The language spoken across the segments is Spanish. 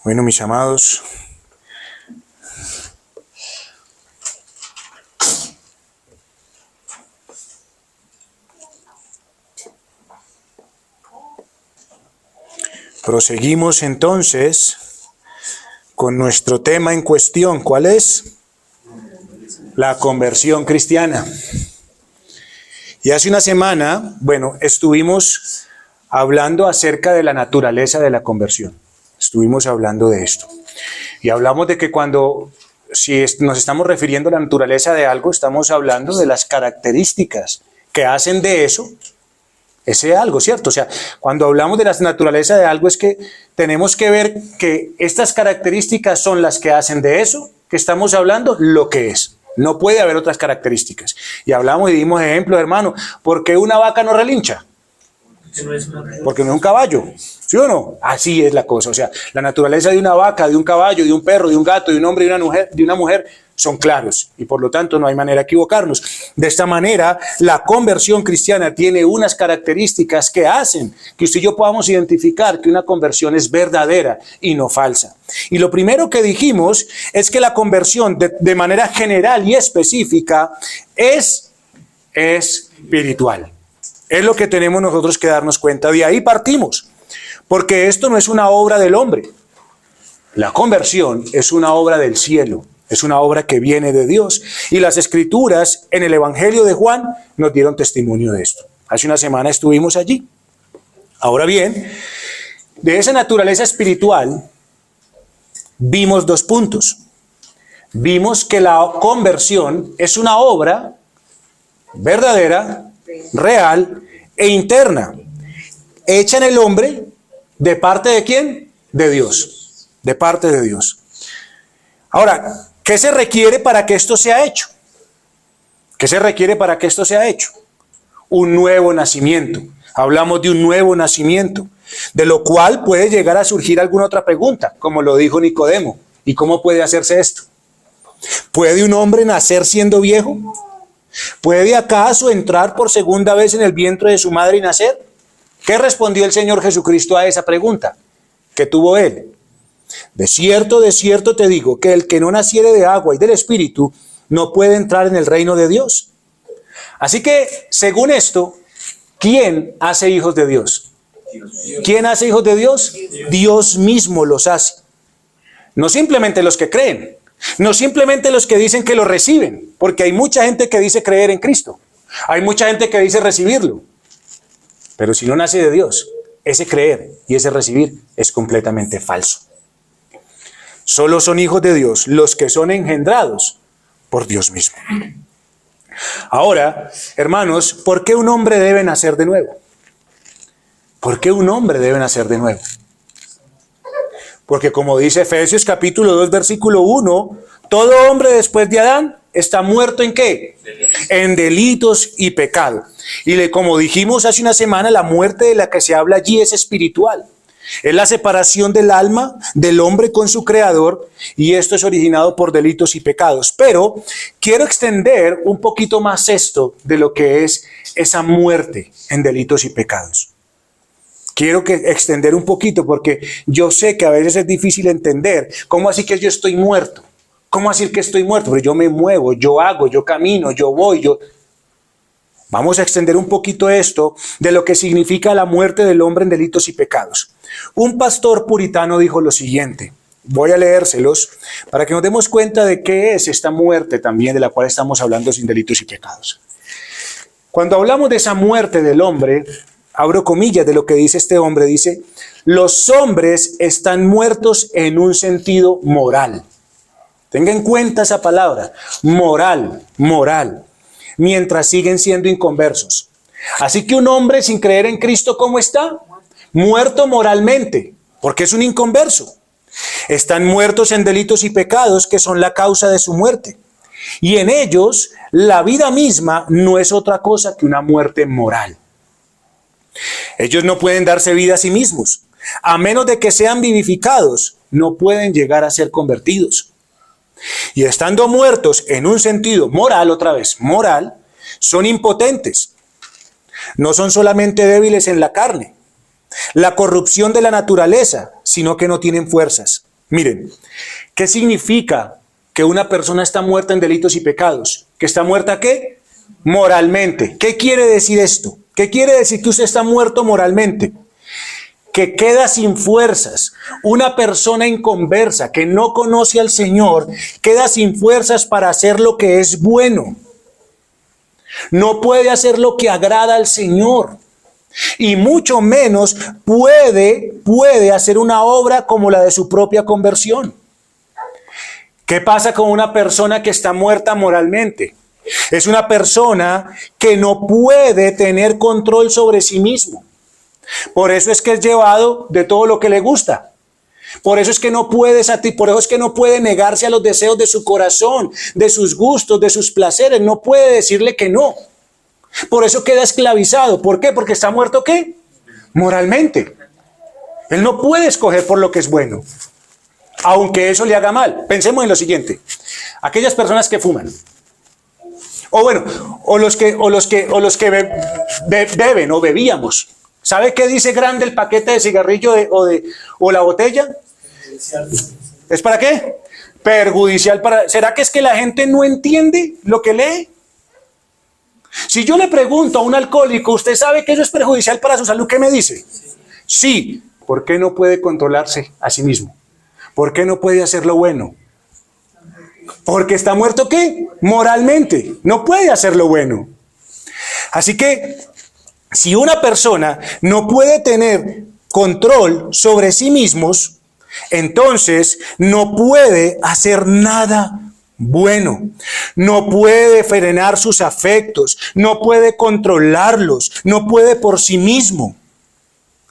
Bueno, mis amados, proseguimos entonces con nuestro tema en cuestión. ¿Cuál es? La conversión cristiana. Y hace una semana, estuvimos hablando acerca de la naturaleza de la conversión. Estuvimos hablando de esto. Y hablamos de que si nos estamos refiriendo a la naturaleza de algo, estamos hablando de las características que hacen de eso ese algo, ¿cierto? O sea, cuando hablamos de la naturaleza de algo es que tenemos que ver que estas características son las que hacen de eso que estamos hablando lo que es. No puede haber otras características. Y hablamos y dimos ejemplos, hermano. ¿Por qué una vaca no relincha? Porque no es un caballo, ¿sí o no? Así es la cosa. O sea, la naturaleza de una vaca, de un caballo, de un perro, de un gato, de un hombre y de una mujer son claros. Y por lo tanto no hay manera de equivocarnos. De esta manera, la conversión cristiana tiene unas características que hacen que usted y yo podamos identificar que una conversión es verdadera y no falsa. Y lo primero que dijimos es que la conversión de manera general y específica es espiritual. Es lo que tenemos nosotros que darnos cuenta. De ahí partimos. Porque esto no es una obra del hombre. La conversión es una obra del cielo. Es una obra que viene de Dios. Y las Escrituras en el Evangelio de Juan nos dieron testimonio de esto. Hace una semana estuvimos allí. Ahora bien, de esa naturaleza espiritual vimos dos puntos. Vimos que la conversión es una obra verdadera, real e interna, hecha en el hombre, ¿de parte de quién? De Dios, de parte de Dios. Ahora, ¿qué se requiere para que esto sea hecho? ¿Qué se requiere para que esto sea hecho? Un nuevo nacimiento. Hablamos de un nuevo nacimiento, de lo cual puede llegar a surgir alguna otra pregunta, como lo dijo Nicodemo. ¿Y cómo puede hacerse esto? ¿Puede un hombre nacer siendo viejo? ¿Puede acaso entrar por segunda vez en el vientre de su madre y nacer? ¿Qué respondió el Señor Jesucristo a esa pregunta que tuvo él? De cierto te digo que el que no naciere de agua y del Espíritu no puede entrar en el reino de Dios. Así que, según esto, ¿quién hace hijos de Dios? ¿Quién hace hijos de Dios? Dios mismo los hace. No simplemente los que creen. No simplemente los que dicen que lo reciben, porque hay mucha gente que dice creer en Cristo. Hay mucha gente que dice recibirlo. Pero si no nace de Dios, ese creer y ese recibir es completamente falso. Solo son hijos de Dios los que son engendrados por Dios mismo. Ahora, hermanos, ¿por qué un hombre debe nacer de nuevo? ¿Por qué un hombre debe nacer de nuevo? Porque como dice Efesios capítulo 2, versículo 1, todo hombre después de Adán está muerto ¿en qué? En delitos y pecado. Y como dijimos hace una semana, la muerte de la que se habla allí es espiritual. Es la separación del alma del hombre con su creador, y esto es originado por delitos y pecados. Pero quiero extender un poquito más esto de lo que es esa muerte en delitos y pecados. Quiero extender un poquito porque yo sé que a veces es difícil entender. ¿Cómo así que yo estoy muerto? ¿Cómo así que estoy muerto? Pero yo me muevo, yo hago, yo camino, yo voy, Vamos a extender un poquito esto de lo que significa la muerte del hombre en delitos y pecados. Un pastor puritano dijo lo siguiente. Voy a leérselos para que nos demos cuenta de qué es esta muerte también de la cual estamos hablando sin delitos y pecados. Cuando hablamos de esa muerte del hombre, abro comillas de lo que dice este hombre, dice, los hombres están muertos en un sentido moral. Tenga en cuenta esa palabra, moral, mientras siguen siendo inconversos. Así que un hombre sin creer en Cristo, ¿cómo está? Muerto moralmente, porque es un inconverso. Están muertos en delitos y pecados que son la causa de su muerte. Y en ellos, la vida misma no es otra cosa que una muerte moral. Ellos no pueden darse vida a sí mismos. A menos de que sean vivificados, no pueden llegar a ser convertidos. Y estando muertos en un sentido moral, otra vez, moral, son impotentes. No son solamente débiles en la carne, la corrupción de la naturaleza, sino que no tienen fuerzas. Miren, ¿qué significa que una persona está muerta en delitos y pecados? ¿Que está muerta qué? Moralmente. ¿Qué quiere decir esto? ¿Qué quiere decir que usted está muerto moralmente? Que queda sin fuerzas. Una persona inconversa que no conoce al Señor queda sin fuerzas para hacer lo que es bueno. No puede hacer lo que agrada al Señor. Y mucho menos puede hacer una obra como la de su propia conversión. ¿Qué pasa con una persona que está muerta moralmente? Es una persona que no puede tener control sobre sí mismo. Por eso es que es llevado de todo lo que le gusta. Por eso es que no puede negarse a los deseos de su corazón, de sus gustos, de sus placeres. No puede decirle que no. Por eso queda esclavizado. ¿Por qué? Porque está muerto ¿qué? Moralmente. Él no puede escoger por lo que es bueno, aunque eso le haga mal. Pensemos en lo siguiente: aquellas personas que fuman, o los que beben o bebíamos. ¿Sabe qué dice grande el paquete de cigarrillo o la botella? ¿Es para qué? Perjudicial para... ¿Será que es que la gente no entiende lo que lee? Si yo le pregunto a un alcohólico, ¿usted sabe que eso es perjudicial para su salud? ¿Qué me dice? Sí. ¿Por qué no puede controlarse a sí mismo? ¿Por qué no puede hacer lo bueno? Porque está muerto ¿qué? Moralmente. No puede hacer lo bueno. Así que si una persona no puede tener control sobre sí mismos, entonces no puede hacer nada bueno. No puede frenar sus afectos, no puede controlarlos, no puede por sí mismo.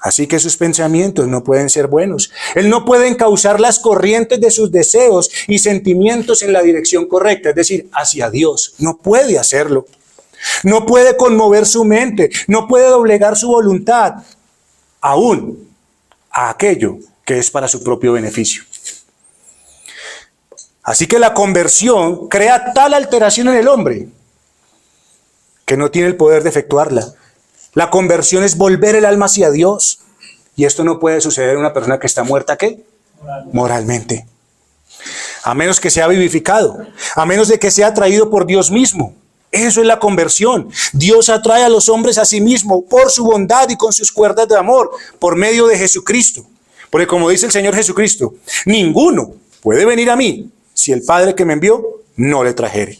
Así que sus pensamientos no pueden ser buenos. Él no puede encauzar las corrientes de sus deseos y sentimientos en la dirección correcta, es decir, hacia Dios. No puede hacerlo. No puede conmover su mente, no puede doblegar su voluntad, aún a aquello que es para su propio beneficio. Así que la conversión crea tal alteración en el hombre que no tiene el poder de efectuarla. La conversión es volver el alma hacia Dios. Y esto no puede suceder en una persona que está muerta, ¿qué? Moralmente. A menos que sea vivificado, a menos de que sea atraído por Dios mismo. Eso es la conversión. Dios atrae a los hombres a sí mismo por su bondad y con sus cuerdas de amor, por medio de Jesucristo. Porque como dice el Señor Jesucristo, ninguno puede venir a mí si el Padre que me envió no le trajere.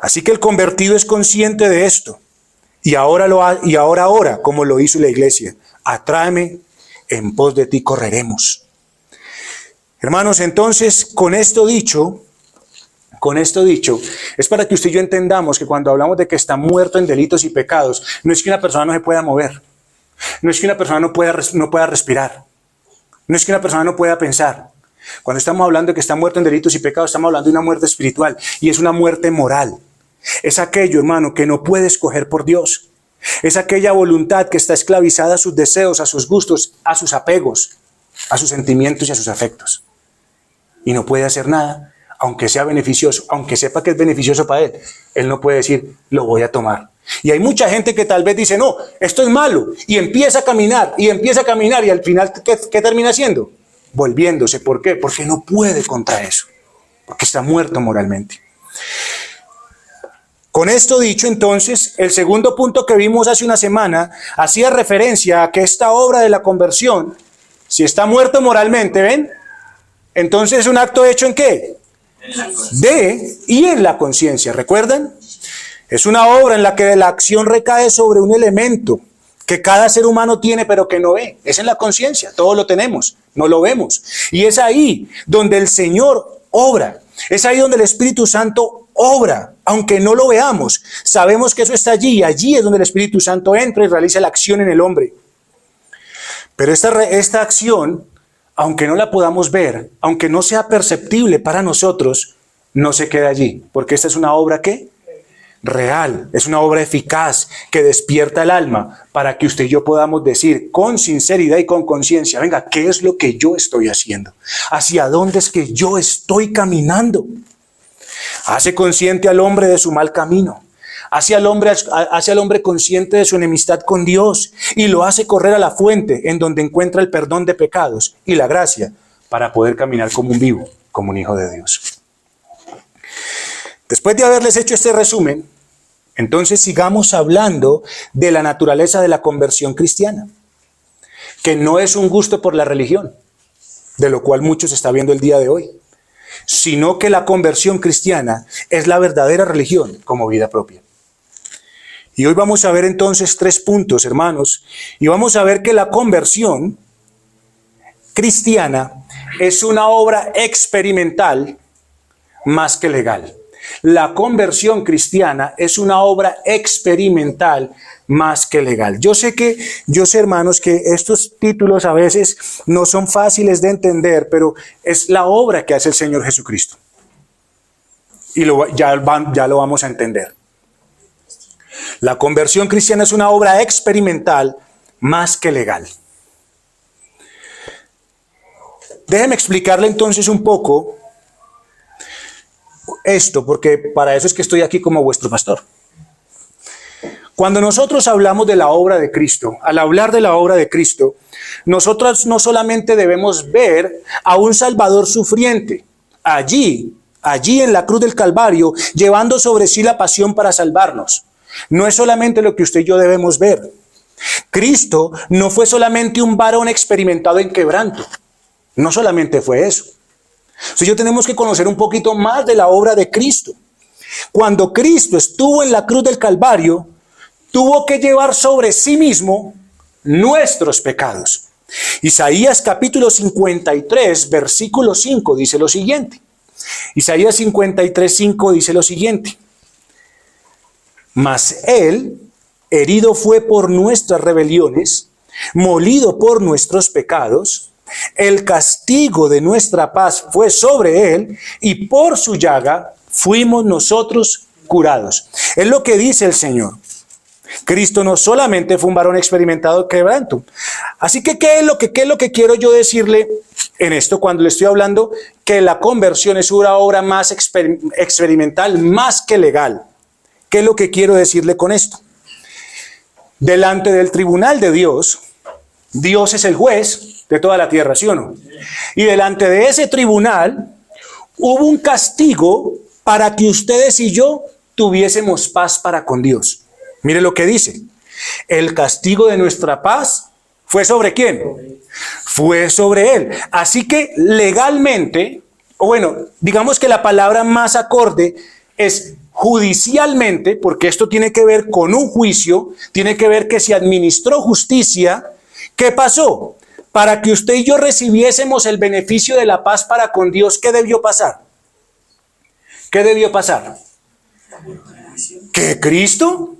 Así que el convertido es consciente de esto. Y ahora ora, como lo hizo la iglesia: atráeme, en pos de ti correremos. Hermanos, entonces, con esto dicho, es para que usted y yo entendamos que cuando hablamos de que está muerto en delitos y pecados, no es que una persona no se pueda mover, no es que una persona no pueda respirar, no es que una persona no pueda pensar. Cuando estamos hablando de que está muerto en delitos y pecados, estamos hablando de una muerte espiritual, y es una muerte moral. Es aquello, hermano, que no puede escoger por Dios. Es aquella voluntad que está esclavizada a sus deseos, a sus gustos, a sus apegos, a sus sentimientos y a sus afectos. Y no puede hacer nada, aunque sea beneficioso, aunque sepa que es beneficioso para él. Él no puede decir, lo voy a tomar. Y hay mucha gente que tal vez dice, no, esto es malo. Y empieza a caminar, y al final, ¿qué termina haciendo? Volviéndose. ¿Por qué? Porque no puede contra eso. Porque está muerto moralmente. Con esto dicho, entonces, el segundo punto que vimos hace una semana hacía referencia a que esta obra de la conversión, si está muerto moralmente, ¿ven? Entonces es un acto hecho ¿en qué? En la conciencia, ¿recuerdan? Es una obra en la que la acción recae sobre un elemento que cada ser humano tiene pero que no ve. Es en la conciencia, todos lo tenemos, no lo vemos. Y es ahí donde el Señor obra, es ahí donde el Espíritu Santo obra, aunque no lo veamos. Sabemos que eso está allí, y allí es donde el Espíritu Santo entra y realiza la acción en el hombre. Pero esta acción, aunque no la podamos ver, aunque no sea perceptible para nosotros, no se queda allí, porque esta es una obra ¿qué? Real, es una obra eficaz que despierta el alma para que usted y yo podamos decir con sinceridad y con conciencia, venga, ¿qué es lo que yo estoy haciendo? ¿Hacia dónde es que yo estoy caminando? Hace consciente al hombre de su mal camino, hace al hombre consciente de su enemistad con Dios y lo hace correr a la fuente en donde encuentra el perdón de pecados y la gracia para poder caminar como un vivo, como un hijo de Dios. Después de haberles hecho este resumen, entonces sigamos hablando de la naturaleza de la conversión cristiana, que no es un gusto por la religión, de lo cual muchos está viendo el día de hoy, sino que la conversión cristiana es la verdadera religión como vida propia. Y hoy vamos a ver entonces 3 puntos, hermanos, y vamos a ver que la conversión cristiana es una obra experimental más que legal. La conversión cristiana es una obra experimental más que legal. Yo sé, hermanos, que estos títulos a veces no son fáciles de entender, pero es la obra que hace el Señor Jesucristo. Y ya lo vamos a entender. La conversión cristiana es una obra experimental más que legal. Déjeme explicarle entonces un poco esto, porque para eso es que estoy aquí como vuestro pastor. Cuando nosotros hablamos de la obra de Cristo, al hablar de la obra de Cristo, nosotros no solamente debemos ver a un Salvador sufriente allí en la cruz del Calvario, llevando sobre sí la pasión para salvarnos. No es solamente lo que usted y yo debemos ver. Cristo no fue solamente un varón experimentado en quebranto. No solamente fue eso. Entonces tenemos que conocer un poquito más de la obra de Cristo. Cuando Cristo estuvo en la cruz del Calvario, tuvo que llevar sobre sí mismo nuestros pecados. Isaías capítulo 53, versículo 5 dice lo siguiente. Isaías 53, 5 dice lo siguiente. Mas Él, herido fue por nuestras rebeliones, molido por nuestros pecados. El castigo de nuestra paz fue sobre Él y por su llaga fuimos nosotros curados. Es lo que dice el Señor. Cristo no solamente fue un varón experimentado de quebranto. Así que, ¿qué es lo que quiero yo decirle en esto cuando le estoy hablando que la conversión es una obra más experimental, más que legal? ¿Qué es lo que quiero decirle con esto? Delante del tribunal de Dios, Dios es el juez de toda la tierra, ¿sí o no? Y delante de ese tribunal hubo un castigo para que ustedes y yo tuviésemos paz para con Dios. Mire lo que dice. El castigo de nuestra paz fue ¿sobre quién? Fue sobre Él. Así que legalmente, o bueno, digamos que la palabra más acorde es judicialmente, porque esto tiene que ver con un juicio, tiene que ver que se administró justicia. ¿Qué pasó? Para que usted y yo recibiésemos el beneficio de la paz para con Dios, ¿qué debió pasar? ¿Qué debió pasar? Que Cristo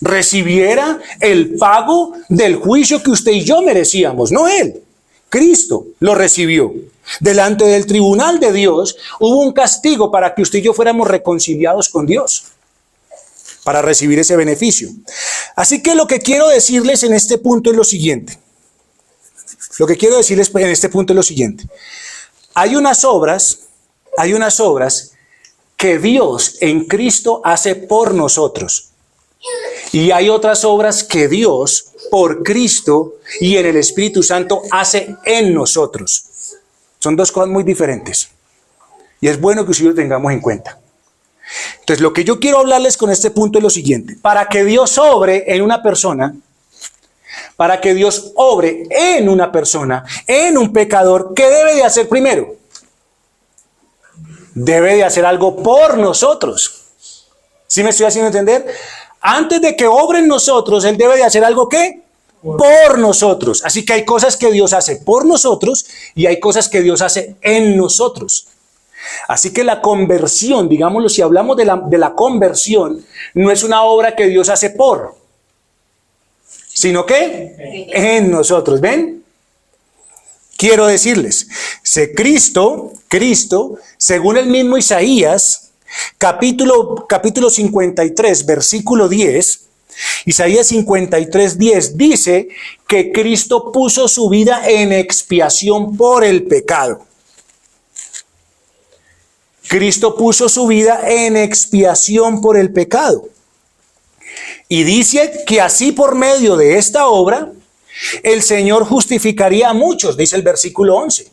recibiera el pago del juicio que usted y yo merecíamos, no Él. Cristo lo recibió. Delante del tribunal de Dios hubo un castigo para que usted y yo fuéramos reconciliados con Dios, para recibir ese beneficio. Así que lo que quiero decirles en este punto es lo siguiente. Hay unas obras que Dios en Cristo hace por nosotros. Y hay otras obras que Dios por Cristo y en el Espíritu Santo hace en nosotros. Son dos cosas muy diferentes. Y es bueno que ustedes lo tengamos en cuenta. Entonces, lo que yo quiero hablarles con este punto es lo siguiente. Para que Dios obre en una persona, en un pecador, ¿qué debe de hacer primero? Debe de hacer algo por nosotros. ¿Sí me estoy haciendo entender? Antes de que obre en nosotros, Él debe de hacer algo ¿qué? Por nosotros. Así que hay cosas que Dios hace por nosotros y hay cosas que Dios hace en nosotros. Así que la conversión, digámoslo, si hablamos de la conversión, no es una obra que Dios hace por, sino que en nosotros. ¿Ven? Quiero decirles, Cristo, según el mismo Isaías, capítulo 53, versículo 10, Isaías 53, 10 dice que Cristo puso su vida en expiación por el pecado. Cristo puso su vida en expiación por el pecado. Y dice que así por medio de esta obra, el Señor justificaría a muchos, dice el versículo 11.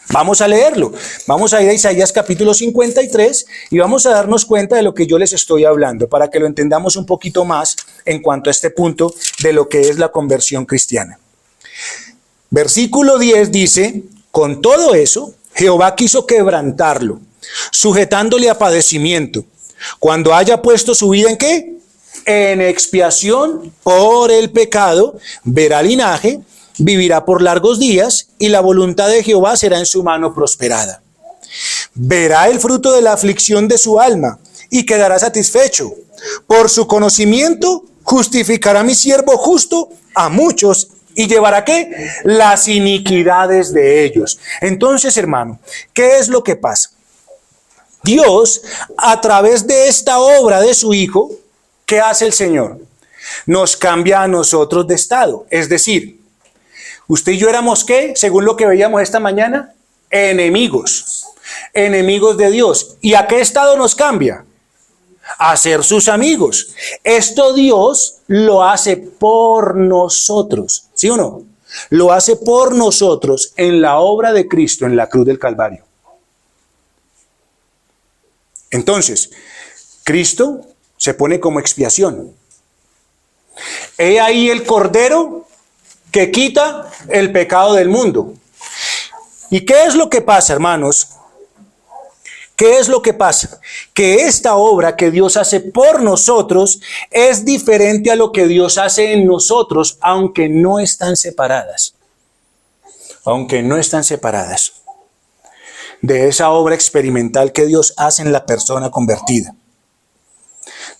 Vamos a leerlo. Vamos a ir a Isaías capítulo 53 y vamos a darnos cuenta de lo que yo les estoy hablando para que lo entendamos un poquito más en cuanto a este punto de lo que es la conversión cristiana. Versículo 10 dice, con todo eso, Jehová quiso quebrantarlo, sujetándole a padecimiento, cuando haya puesto su vida ¿en qué? En expiación por el pecado, verá linaje, vivirá por largos días y la voluntad de Jehová será en su mano prosperada. Verá el fruto de la aflicción de su alma y quedará satisfecho. Por su conocimiento justificará mi siervo justo a muchos y llevará ¿qué? Las iniquidades de ellos. Entonces, hermano, ¿qué es lo que pasa? Dios, a través de esta obra de su Hijo, ¿qué hace el Señor? Nos cambia a nosotros de estado. Es decir, usted y yo éramos ¿qué? Según lo que veíamos esta mañana, enemigos. Enemigos de Dios. ¿Y a qué estado nos cambia? A ser sus amigos. Esto Dios lo hace por nosotros. ¿Sí o no? Lo hace por nosotros en la obra de Cristo en la cruz del Calvario. Entonces, Cristo se pone como expiación. He ahí el Cordero que quita el pecado del mundo. ¿Y qué es lo que pasa, hermanos? ¿Qué es lo que pasa? Que esta obra que Dios hace por nosotros es diferente a lo que Dios hace en nosotros, aunque no están separadas. Aunque no están separadas de esa obra experimental que Dios hace en la persona convertida.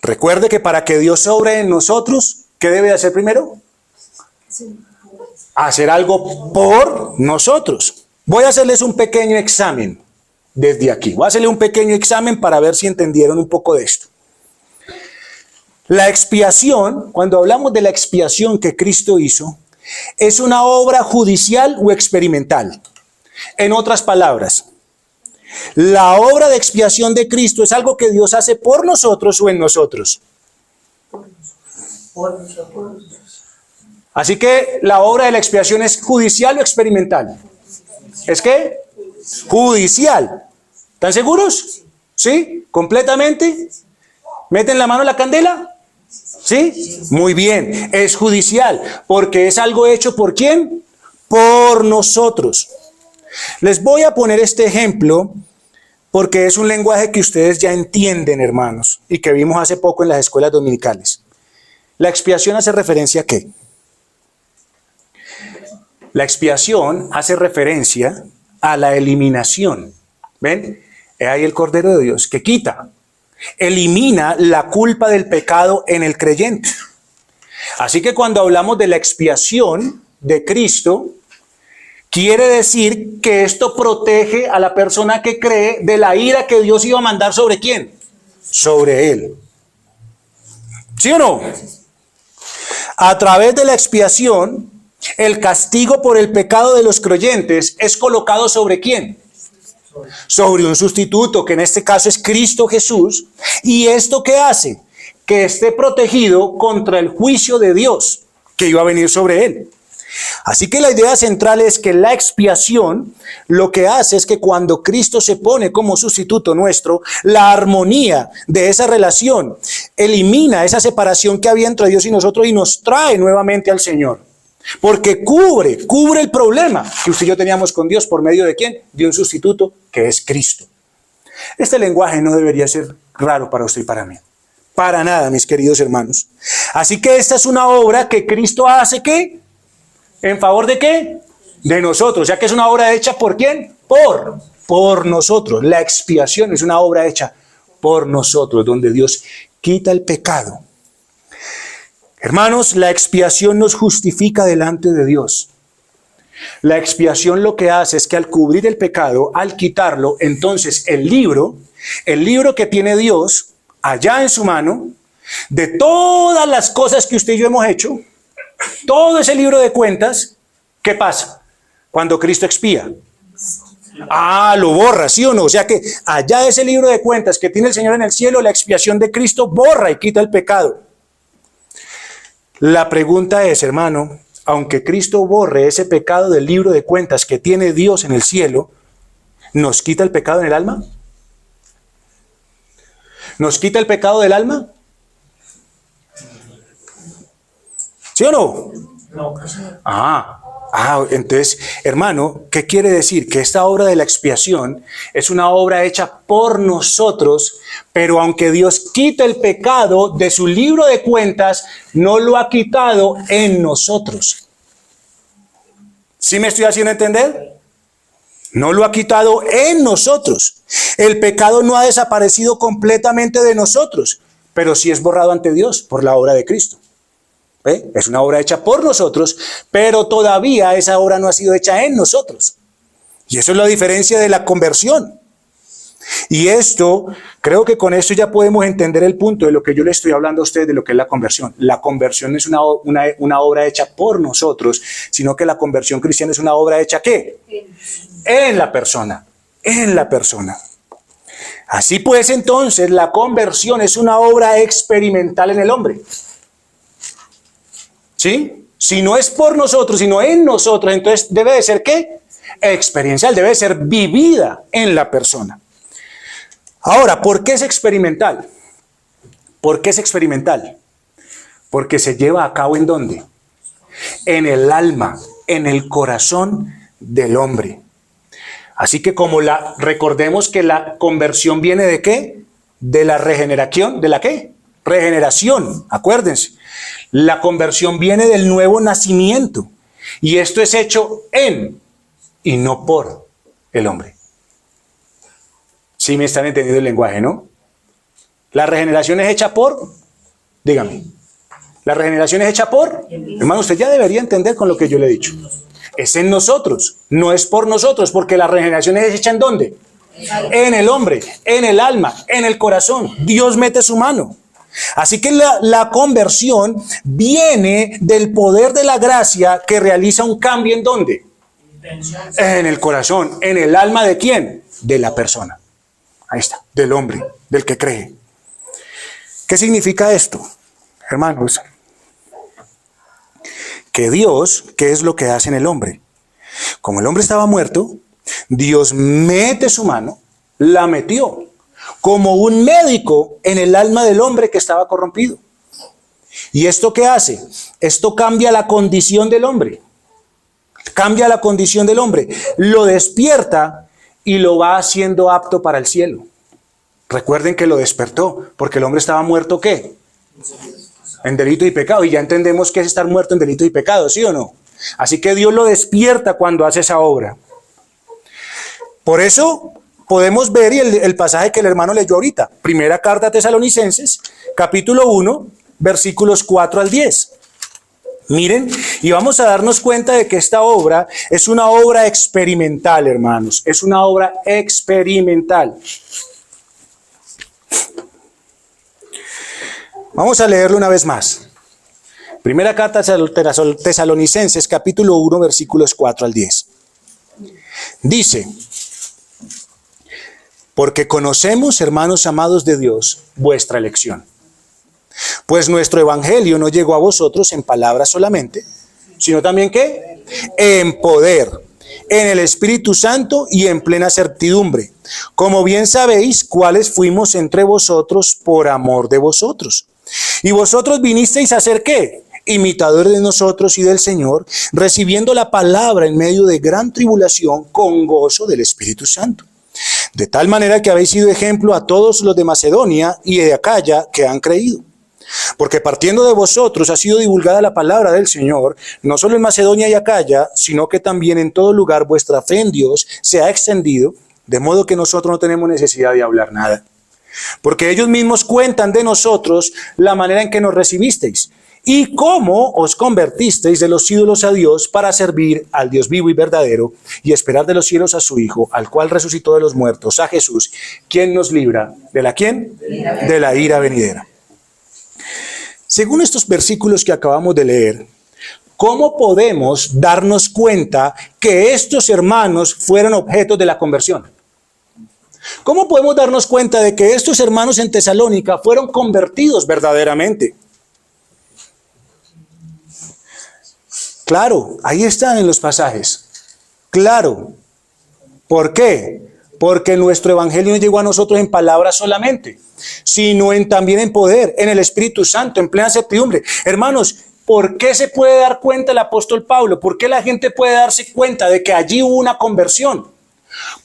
Recuerde que para que Dios obre en nosotros, ¿qué debe de hacer primero? Hacer algo por nosotros. Voy a hacerles un pequeño examen desde aquí. Voy a hacerle un pequeño examen para ver si entendieron un poco de esto. La expiación, cuando hablamos de la expiación que Cristo hizo, ¿es una obra judicial o experimental? En otras palabras, ¿la obra de expiación de Cristo es algo que Dios hace por nosotros o en nosotros? Por nosotros. Así que la obra de la expiación es judicial o experimental. ¿Es qué? Judicial. ¿Están seguros? ¿Sí? ¿Completamente? ¿Meten la mano en la candela? ¿Sí? Muy bien. Es judicial porque es algo hecho ¿por quién? Por nosotros. Les voy a poner este ejemplo porque es un lenguaje que ustedes ya entienden, hermanos, y que vimos hace poco en las escuelas dominicales. La expiación hace referencia ¿a qué? La expiación hace referencia a la eliminación. ¿Ven? Es ahí el Cordero de Dios que quita, elimina la culpa del pecado en el creyente. Así que cuando hablamos de la expiación de Cristo, quiere decir que esto protege a la persona que cree de la ira que Dios iba a mandar ¿sobre quién? Sobre él. ¿Sí o no? A través de la expiación, el castigo por el pecado de los creyentes es colocado ¿sobre quién? Sobre un sustituto, que en este caso es Cristo Jesús. ¿Y esto qué hace? Que esté protegido contra el juicio de Dios que iba a venir sobre él. Así que la idea central es que la expiación lo que hace es que cuando Cristo se pone como sustituto nuestro, la armonía de esa relación elimina esa separación que había entre Dios y nosotros y nos trae nuevamente al Señor. Porque cubre el problema que usted y yo teníamos con Dios por medio de ¿quién? De un sustituto que es Cristo. Este lenguaje no debería ser raro para usted y para mí. Para nada, mis queridos hermanos. Así que esta es una obra que Cristo hace ¿qué? ¿En favor de qué? De nosotros, ya que es una obra hecha ¿por quién? Por nosotros. La expiación es una obra hecha por nosotros, donde Dios quita el pecado. Hermanos, la expiación nos justifica delante de Dios. La expiación lo que hace es que al cubrir el pecado, al quitarlo, entonces el libro que tiene Dios allá en su mano, de todas las cosas que usted y yo hemos hecho, todo ese libro de cuentas, ¿qué pasa cuando Cristo expía? Lo borra, ¿sí o no? O sea que allá ese libro de cuentas que tiene el Señor en el cielo, la expiación de Cristo borra y quita el pecado. La pregunta es, hermano, aunque Cristo borre ese pecado del libro de cuentas que tiene Dios en el cielo, ¿nos quita el pecado en el alma? ¿Nos quita el pecado del alma? ¿Sí o no? No. Entonces, hermano, ¿qué quiere decir? Que esta obra de la expiación es una obra hecha por nosotros, pero aunque Dios quita el pecado de su libro de cuentas, no lo ha quitado en nosotros. ¿Sí me estoy haciendo entender? No lo ha quitado en nosotros. El pecado no ha desaparecido completamente de nosotros, pero sí es borrado ante Dios por la obra de Cristo. Es una obra hecha por nosotros, pero todavía esa obra no ha sido hecha en nosotros. Y eso es la diferencia de la conversión. Y esto, creo que con esto ya podemos entender el punto de lo que yo le estoy hablando a ustedes de lo que es la conversión. La conversión no es una obra hecha por nosotros, sino que la conversión cristiana es una obra hecha ¿qué? En la persona. En la persona. Así pues, entonces, la conversión es una obra experimental en el hombre. ¿Sí? Si no es por nosotros, sino en nosotros, entonces debe de ser ¿qué? Experiencial, debe de ser vivida en la persona. Ahora, ¿por qué es experimental? ¿Por qué es experimental? Porque se lleva a cabo ¿en dónde? En el alma, en el corazón del hombre. Así que recordemos que la conversión viene ¿de qué? De la regeneración, ¿de la qué? Regeneración, acuérdense. La conversión viene del nuevo nacimiento. Y esto es hecho en y no por el hombre. Sí me están entendiendo el lenguaje, ¿no? La regeneración es hecha por, dígame. La regeneración es hecha por, hermano, usted ya debería entender con lo que yo le he dicho. Es en nosotros, no es por nosotros, porque la regeneración es hecha ¿en dónde? En el hombre, en el alma, en el corazón. Dios mete su mano. Así que la conversión viene del poder de la gracia que realiza un cambio ¿en dónde? En el corazón, en el alma ¿de quién? De la persona. Ahí está, del hombre, del que cree. ¿Qué significa esto, hermanos? Que Dios, ¿qué es lo que hace en el hombre? Como el hombre estaba muerto, Dios mete su mano, la metió como un médico en el alma del hombre que estaba corrompido. ¿Y esto qué hace? Esto cambia la condición del hombre. Cambia la condición del hombre. Lo despierta y lo va haciendo apto para el cielo. Recuerden que lo despertó, porque el hombre estaba muerto, ¿qué? En delito y pecado. Y ya entendemos qué es estar muerto en delito y pecado, ¿sí o no? Así que Dios lo despierta cuando hace esa obra. Por eso podemos ver el pasaje que el hermano leyó ahorita. Primera carta a Tesalonicenses, capítulo 1, versículos 4 al 10. Miren, y vamos a darnos cuenta de que esta obra es una obra experimental, hermanos. Es una obra experimental. Vamos a leerlo una vez más. Primera carta a Tesalonicenses, capítulo 1, versículos 4 al 10. Dice: porque conocemos, hermanos amados de Dios, vuestra elección. Pues nuestro evangelio no llegó a vosotros en palabras solamente, sino también ¿qué? En poder, en el Espíritu Santo y en plena certidumbre. Como bien sabéis, cuáles fuimos entre vosotros por amor de vosotros. Y vosotros vinisteis a ser ¿qué? Imitadores de nosotros y del Señor, recibiendo la palabra en medio de gran tribulación con gozo del Espíritu Santo. De tal manera que habéis sido ejemplo a todos los de Macedonia y de Acaya que han creído. Porque partiendo de vosotros ha sido divulgada la palabra del Señor, no solo en Macedonia y Acaya, sino que también en todo lugar vuestra fe en Dios se ha extendido, de modo que nosotros no tenemos necesidad de hablar nada. Porque ellos mismos cuentan de nosotros la manera en que nos recibisteis y cómo os convertisteis de los ídolos a Dios para servir al Dios vivo y verdadero y esperar de los cielos a su Hijo, al cual resucitó de los muertos, a Jesús, quien nos libra ¿de la quién? De la ira venidera. Según estos versículos que acabamos de leer, ¿cómo podemos darnos cuenta que estos hermanos fueron objetos de la conversión? ¿Cómo podemos darnos cuenta de que estos hermanos en Tesalónica fueron convertidos verdaderamente? Claro, ahí están en los pasajes. Claro. ¿Por qué? Porque nuestro evangelio no llegó a nosotros en palabras solamente, sino también en poder, en el Espíritu Santo, en plena certidumbre. Hermanos, ¿por qué se puede dar cuenta el apóstol Pablo? ¿Por qué la gente puede darse cuenta de que allí hubo una conversión?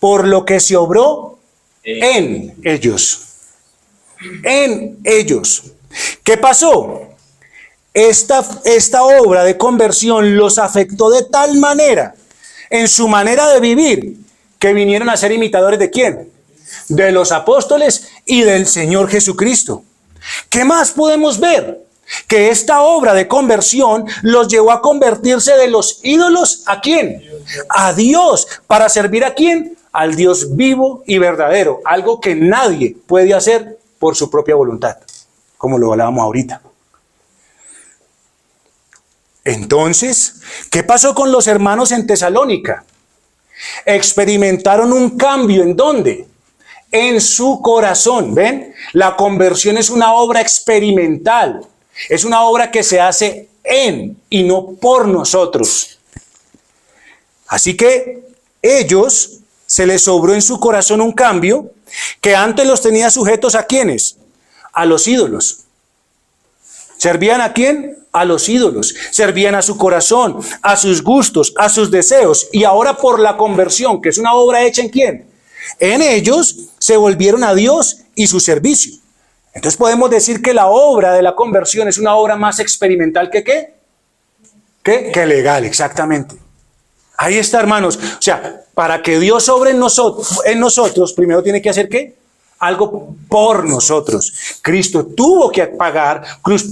Por lo que se obró en ellos. En ellos. ¿Qué pasó? Esta obra de conversión los afectó de tal manera en su manera de vivir que vinieron a ser imitadores ¿de quién? De los apóstoles y del Señor Jesucristo. ¿Qué más podemos ver? Que esta obra de conversión los llevó a convertirse de los ídolos ¿a quién? A Dios. ¿Para servir a quién? Al Dios vivo y verdadero. Algo que nadie puede hacer por su propia voluntad, como lo hablábamos ahorita. Entonces, ¿qué pasó con los hermanos en Tesalónica? Experimentaron un cambio, ¿en dónde? En su corazón, ¿ven? La conversión es una obra experimental, es una obra que se hace en y no por nosotros. Así que ellos, se les sobró en su corazón un cambio que antes los tenía sujetos ¿a quiénes? A los ídolos. ¿Servían a quién? A los ídolos. Servían a su corazón, a sus gustos, a sus deseos. Y ahora por la conversión, que es una obra hecha ¿en quién? En ellos se volvieron a Dios y su servicio. Entonces podemos decir que la obra de la conversión es una obra más experimental que ¿qué? Que legal, exactamente. Ahí está, hermanos. O sea, para que Dios obre en nosotros, primero tiene que hacer ¿qué? Algo por nosotros. Cristo tuvo que pagar,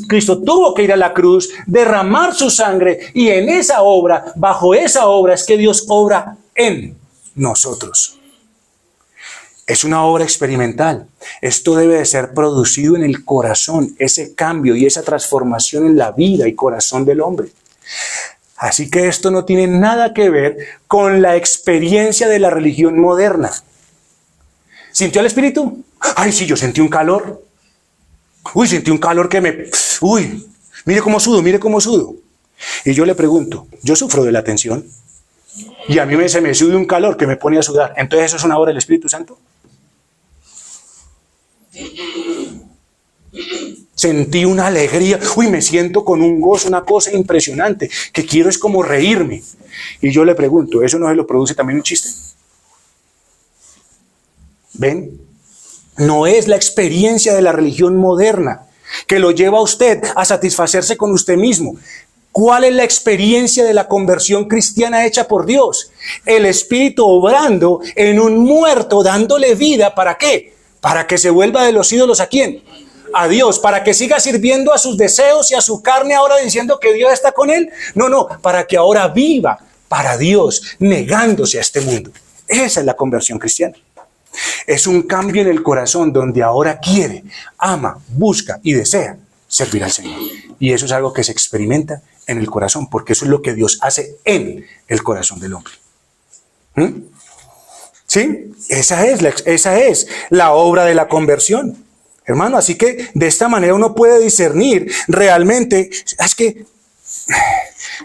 Cristo tuvo que ir a la cruz, derramar su sangre, y en esa obra, bajo esa obra, es que Dios obra en nosotros. Es una obra experimental. Esto debe de ser producido en el corazón, ese cambio y esa transformación en la vida y corazón del hombre. Así que esto no tiene nada que ver con la experiencia de la religión moderna. ¿Sintió el Espíritu? Ay, sí, yo sentí un calor. Uy, sentí un calor que me... Uy, mire cómo sudo, mire cómo sudo. Y yo le pregunto, yo sufro de la tensión. Y a mí se me sube un calor que me pone a sudar. Entonces, ¿eso es una obra del Espíritu Santo? Sentí una alegría. Uy, me siento con un gozo, una cosa impresionante. Que quiero es como reírme. Y yo le pregunto, ¿eso no se lo produce también un chiste? ¿Ven? No es la experiencia de la religión moderna que lo lleva a usted a satisfacerse con usted mismo. ¿Cuál es la experiencia de la conversión cristiana hecha por Dios? El Espíritu obrando en un muerto, dándole vida, ¿para qué? Para que se vuelva de los ídolos ¿a quién? A Dios. ¿Para que siga sirviendo a sus deseos y a su carne ahora diciendo que Dios está con él? No, para que ahora viva para Dios, negándose a este mundo. Esa es la conversión cristiana. Es un cambio en el corazón donde ahora quiere, ama, busca y desea servir al Señor. Y eso es algo que se experimenta en el corazón, porque eso es lo que Dios hace en el corazón del hombre. ¿Sí? Esa es la obra de la conversión, hermano. Así que de esta manera uno puede discernir realmente, es que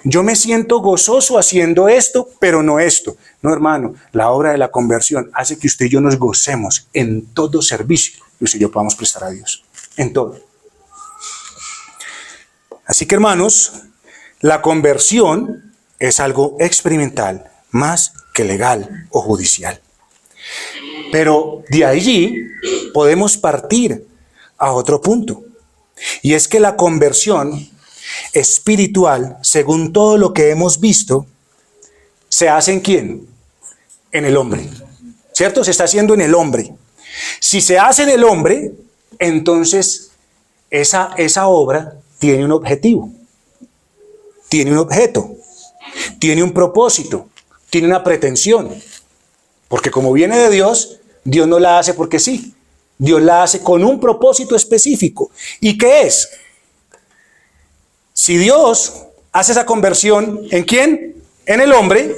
yo me siento gozoso haciendo esto, pero no esto. No, hermano, la obra de la conversión hace que usted y yo nos gocemos en todo servicio que usted y yo podamos prestar a Dios, en todo. Así que, hermanos, la conversión es algo experimental, más que legal o judicial. Pero de allí podemos partir a otro punto, y es que la conversión espiritual, según todo lo que hemos visto, se hace ¿en quién? En el hombre, ¿cierto? Se está haciendo en el hombre. Si se hace en el hombre, entonces esa obra tiene un objetivo, tiene un objeto, tiene un propósito, tiene una pretensión. Porque como viene de Dios, Dios no la hace porque sí. Dios la hace con un propósito específico. ¿Y qué es? Si Dios hace esa conversión, ¿en quién? En el hombre.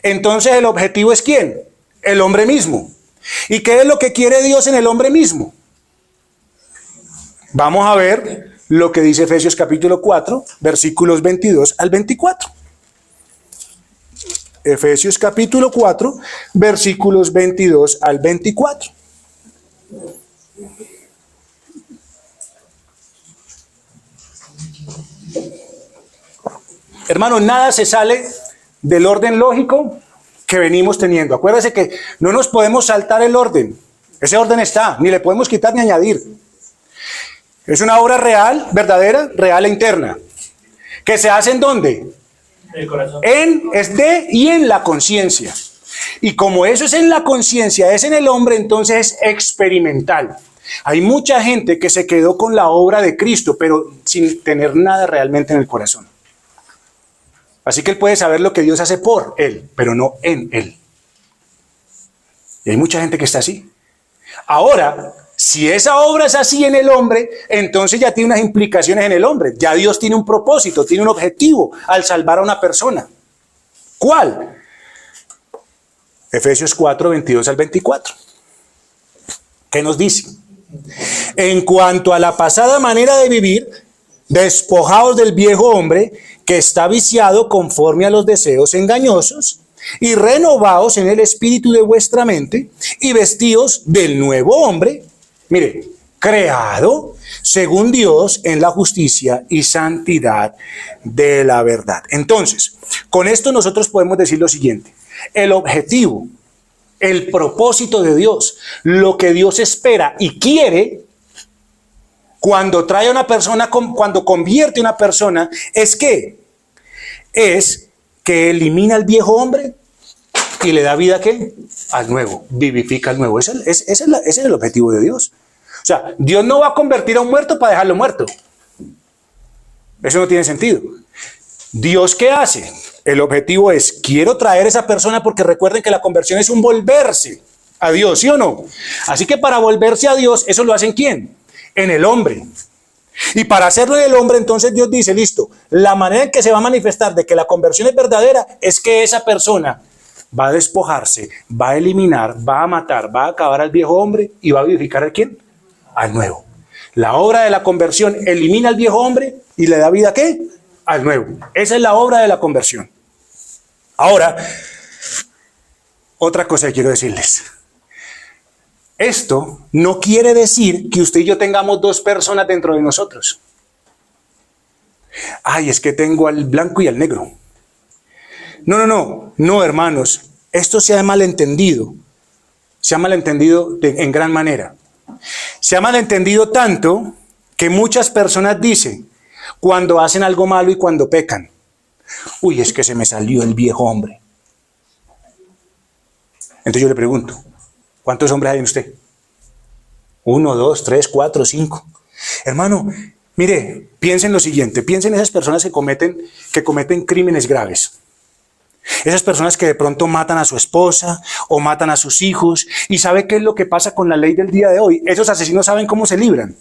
Entonces el objetivo es ¿quién? El hombre mismo. ¿Y qué es lo que quiere Dios en el hombre mismo? Vamos a ver lo que dice Efesios capítulo 4, versículos 22 al 24. Efesios capítulo 4, versículos 22 al 24. Hermano, nada se sale del orden lógico que venimos teniendo. Acuérdese que no nos podemos saltar el orden. Ese orden está, ni le podemos quitar ni añadir. Es una obra real, verdadera, real e interna. ¿Que se hace en dónde? El corazón. Y en la conciencia. Y como eso es en la conciencia, es en el hombre, entonces es experimental. Hay mucha gente que se quedó con la obra de Cristo, pero sin tener nada realmente en el corazón. Así que él puede saber lo que Dios hace por él, pero no en él. Y hay mucha gente que está así. Ahora, si esa obra es así en el hombre, entonces ya tiene unas implicaciones en el hombre. Ya Dios tiene un propósito, tiene un objetivo al salvar a una persona. ¿Cuál? Efesios 4, 22 al 24. ¿Qué nos dice? En cuanto a la pasada manera de vivir, despojaos del viejo hombre que está viciado conforme a los deseos engañosos, y renovaos en el espíritu de vuestra mente, y vestíos del nuevo hombre, mire, creado según Dios en la justicia y santidad de la verdad. Entonces, con esto nosotros podemos decir lo siguiente: el objetivo, el propósito de Dios, lo que Dios espera y quiere cuando trae a una persona, cuando convierte a una persona, es que elimina al viejo hombre y le da vida, ¿qué? Al nuevo, vivifica al nuevo. Ese es el objetivo de Dios. O sea, Dios no va a convertir a un muerto para dejarlo muerto. Eso no tiene sentido. ¿Dios qué hace? El objetivo es, quiero traer a esa persona, porque recuerden que la conversión es un volverse a Dios, ¿sí o no? Así que para volverse a Dios, ¿eso lo hacen quién? En el hombre. Y para hacerlo en el hombre, entonces Dios dice, listo, la manera en que se va a manifestar de que la conversión es verdadera es que esa persona va a despojarse, va a eliminar, va a matar, va a acabar al viejo hombre y va a vivificar ¿a quién? Al nuevo. La obra de la conversión elimina al viejo hombre y le da vida ¿a qué? Al nuevo. Esa es la obra de la conversión. Ahora, otra cosa que quiero decirles. Esto no quiere decir que usted y yo tengamos dos personas dentro de nosotros. Ay, es que tengo al blanco y al negro. No, hermanos. Esto se ha malentendido. Se ha malentendido en gran manera. Se ha malentendido tanto que muchas personas dicen, cuando hacen algo malo y cuando pecan, uy, es que se me salió el viejo hombre. Entonces yo le pregunto, ¿cuántos hombres hay en usted? 1, 2, 3, 4, 5. Hermano, mire, piensen lo siguiente, piensen en esas personas que cometen crímenes graves. Esas personas que de pronto matan a su esposa o matan a sus hijos. ¿Y sabe qué es lo que pasa con la ley del día de hoy? Esos asesinos saben cómo se libran.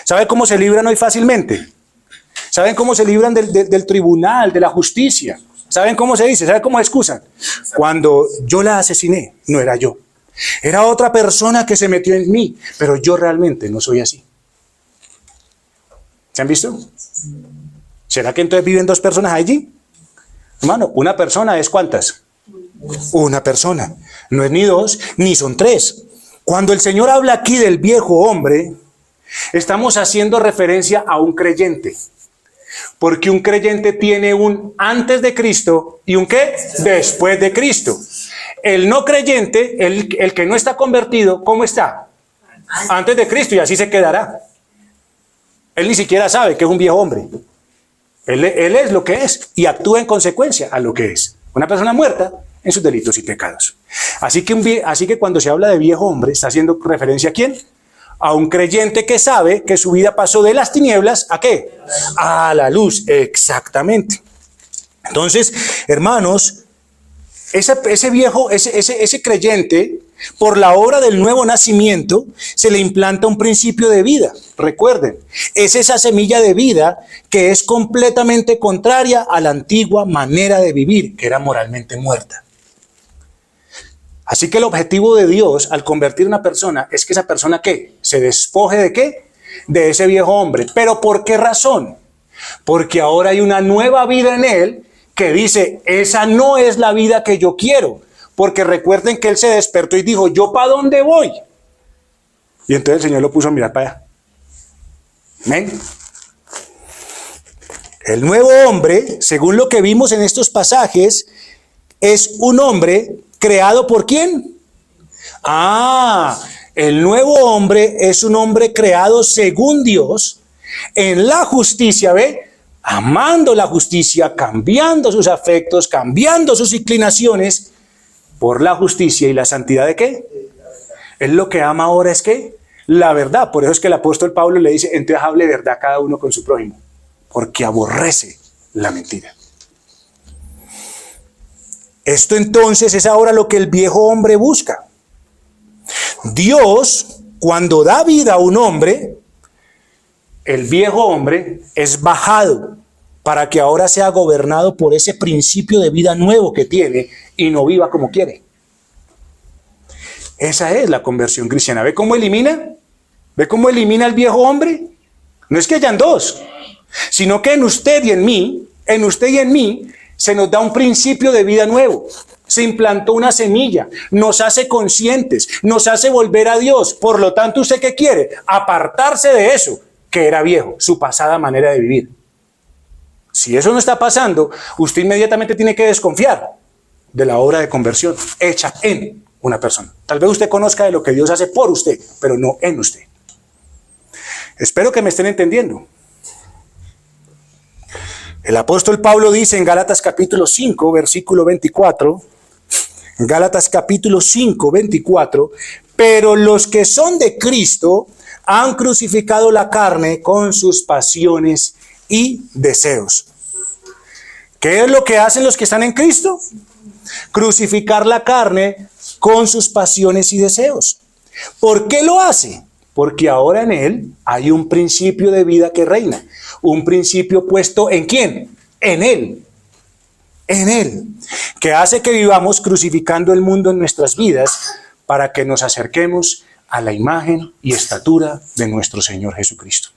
¿Saben cómo se libran hoy fácilmente? ¿Saben cómo se libran del tribunal, de la justicia? ¿Saben cómo se dice? ¿Saben cómo se excusan? Cuando yo la asesiné, no era yo. Era otra persona que se metió en mí, pero yo realmente no soy así. ¿Se han visto? ¿Será que entonces viven dos personas allí? Hermano, una persona es ¿cuántas? Una persona. No es ni dos, ni son tres. Cuando el Señor habla aquí del viejo hombre, estamos haciendo referencia a un creyente. Porque un creyente tiene un antes de Cristo y un ¿qué? Después de Cristo. El no creyente, el que no está convertido, ¿cómo está? Antes de Cristo, y así se quedará. Él ni siquiera sabe que es un viejo hombre. Él es lo que es y actúa en consecuencia a lo que es. Una persona muerta en sus delitos y pecados. Así que cuando se habla de viejo hombre, está haciendo referencia ¿a quién? A un creyente que sabe que su vida pasó de las tinieblas ¿a qué? A la luz, exactamente. Entonces, hermanos, ese creyente, por la obra del nuevo nacimiento, se le implanta un principio de vida. Recuerden, es esa semilla de vida que es completamente contraria a la antigua manera de vivir, que era moralmente muerta. Así que el objetivo de Dios al convertir a una persona es que esa persona ¿qué? Se despoje ¿de qué? De ese viejo hombre. ¿Pero por qué razón? Porque ahora hay una nueva vida en él que dice, esa no es la vida que yo quiero. Porque recuerden que él se despertó y dijo, ¿yo para dónde voy? Y entonces el Señor lo puso a mirar para allá. ¿Ven? El nuevo hombre, según lo que vimos en estos pasajes, es un hombre creado ¿por quién? El nuevo hombre es un hombre creado según Dios, en la justicia, ¿ve? Amando la justicia, cambiando sus afectos, cambiando sus inclinaciones por la justicia y la santidad ¿de qué? Él lo que ama ahora es ¿qué? La verdad. Por eso es que el apóstol Pablo le dice, entonces hable verdad cada uno con su prójimo, porque aborrece la mentira. Esto entonces es ahora lo que el viejo hombre busca. Dios, cuando da vida a un hombre, el viejo hombre es bajado para que ahora sea gobernado por ese principio de vida nuevo que tiene y no viva como quiere. Esa es la conversión cristiana. ¿Ve cómo elimina? ¿Ve cómo elimina el viejo hombre? No es que hayan dos, sino que en usted y en mí, se nos da un principio de vida nuevo. Se implantó una semilla, nos hace conscientes, nos hace volver a Dios. Por lo tanto, ¿usted qué quiere? Apartarse de eso que era viejo, su pasada manera de vivir. Si eso no está pasando, usted inmediatamente tiene que desconfiar de la obra de conversión hecha en una persona. Tal vez usted conozca de lo que Dios hace por usted, pero no en usted. Espero que me estén entendiendo. El apóstol Pablo dice en Gálatas capítulo 5, versículo 24, Gálatas capítulo 5, 24, pero los que son de Cristo han crucificado la carne con sus pasiones y deseos. ¿Qué es lo que hacen los que están en Cristo? Crucificar la carne con sus pasiones y deseos. ¿Por qué lo hace? Porque ahora en él hay un principio de vida que reina. Un principio puesto ¿en quién? En él. En él. Que hace que vivamos crucificando el mundo en nuestras vidas para que nos acerquemos a la imagen y estatura de nuestro Señor Jesucristo.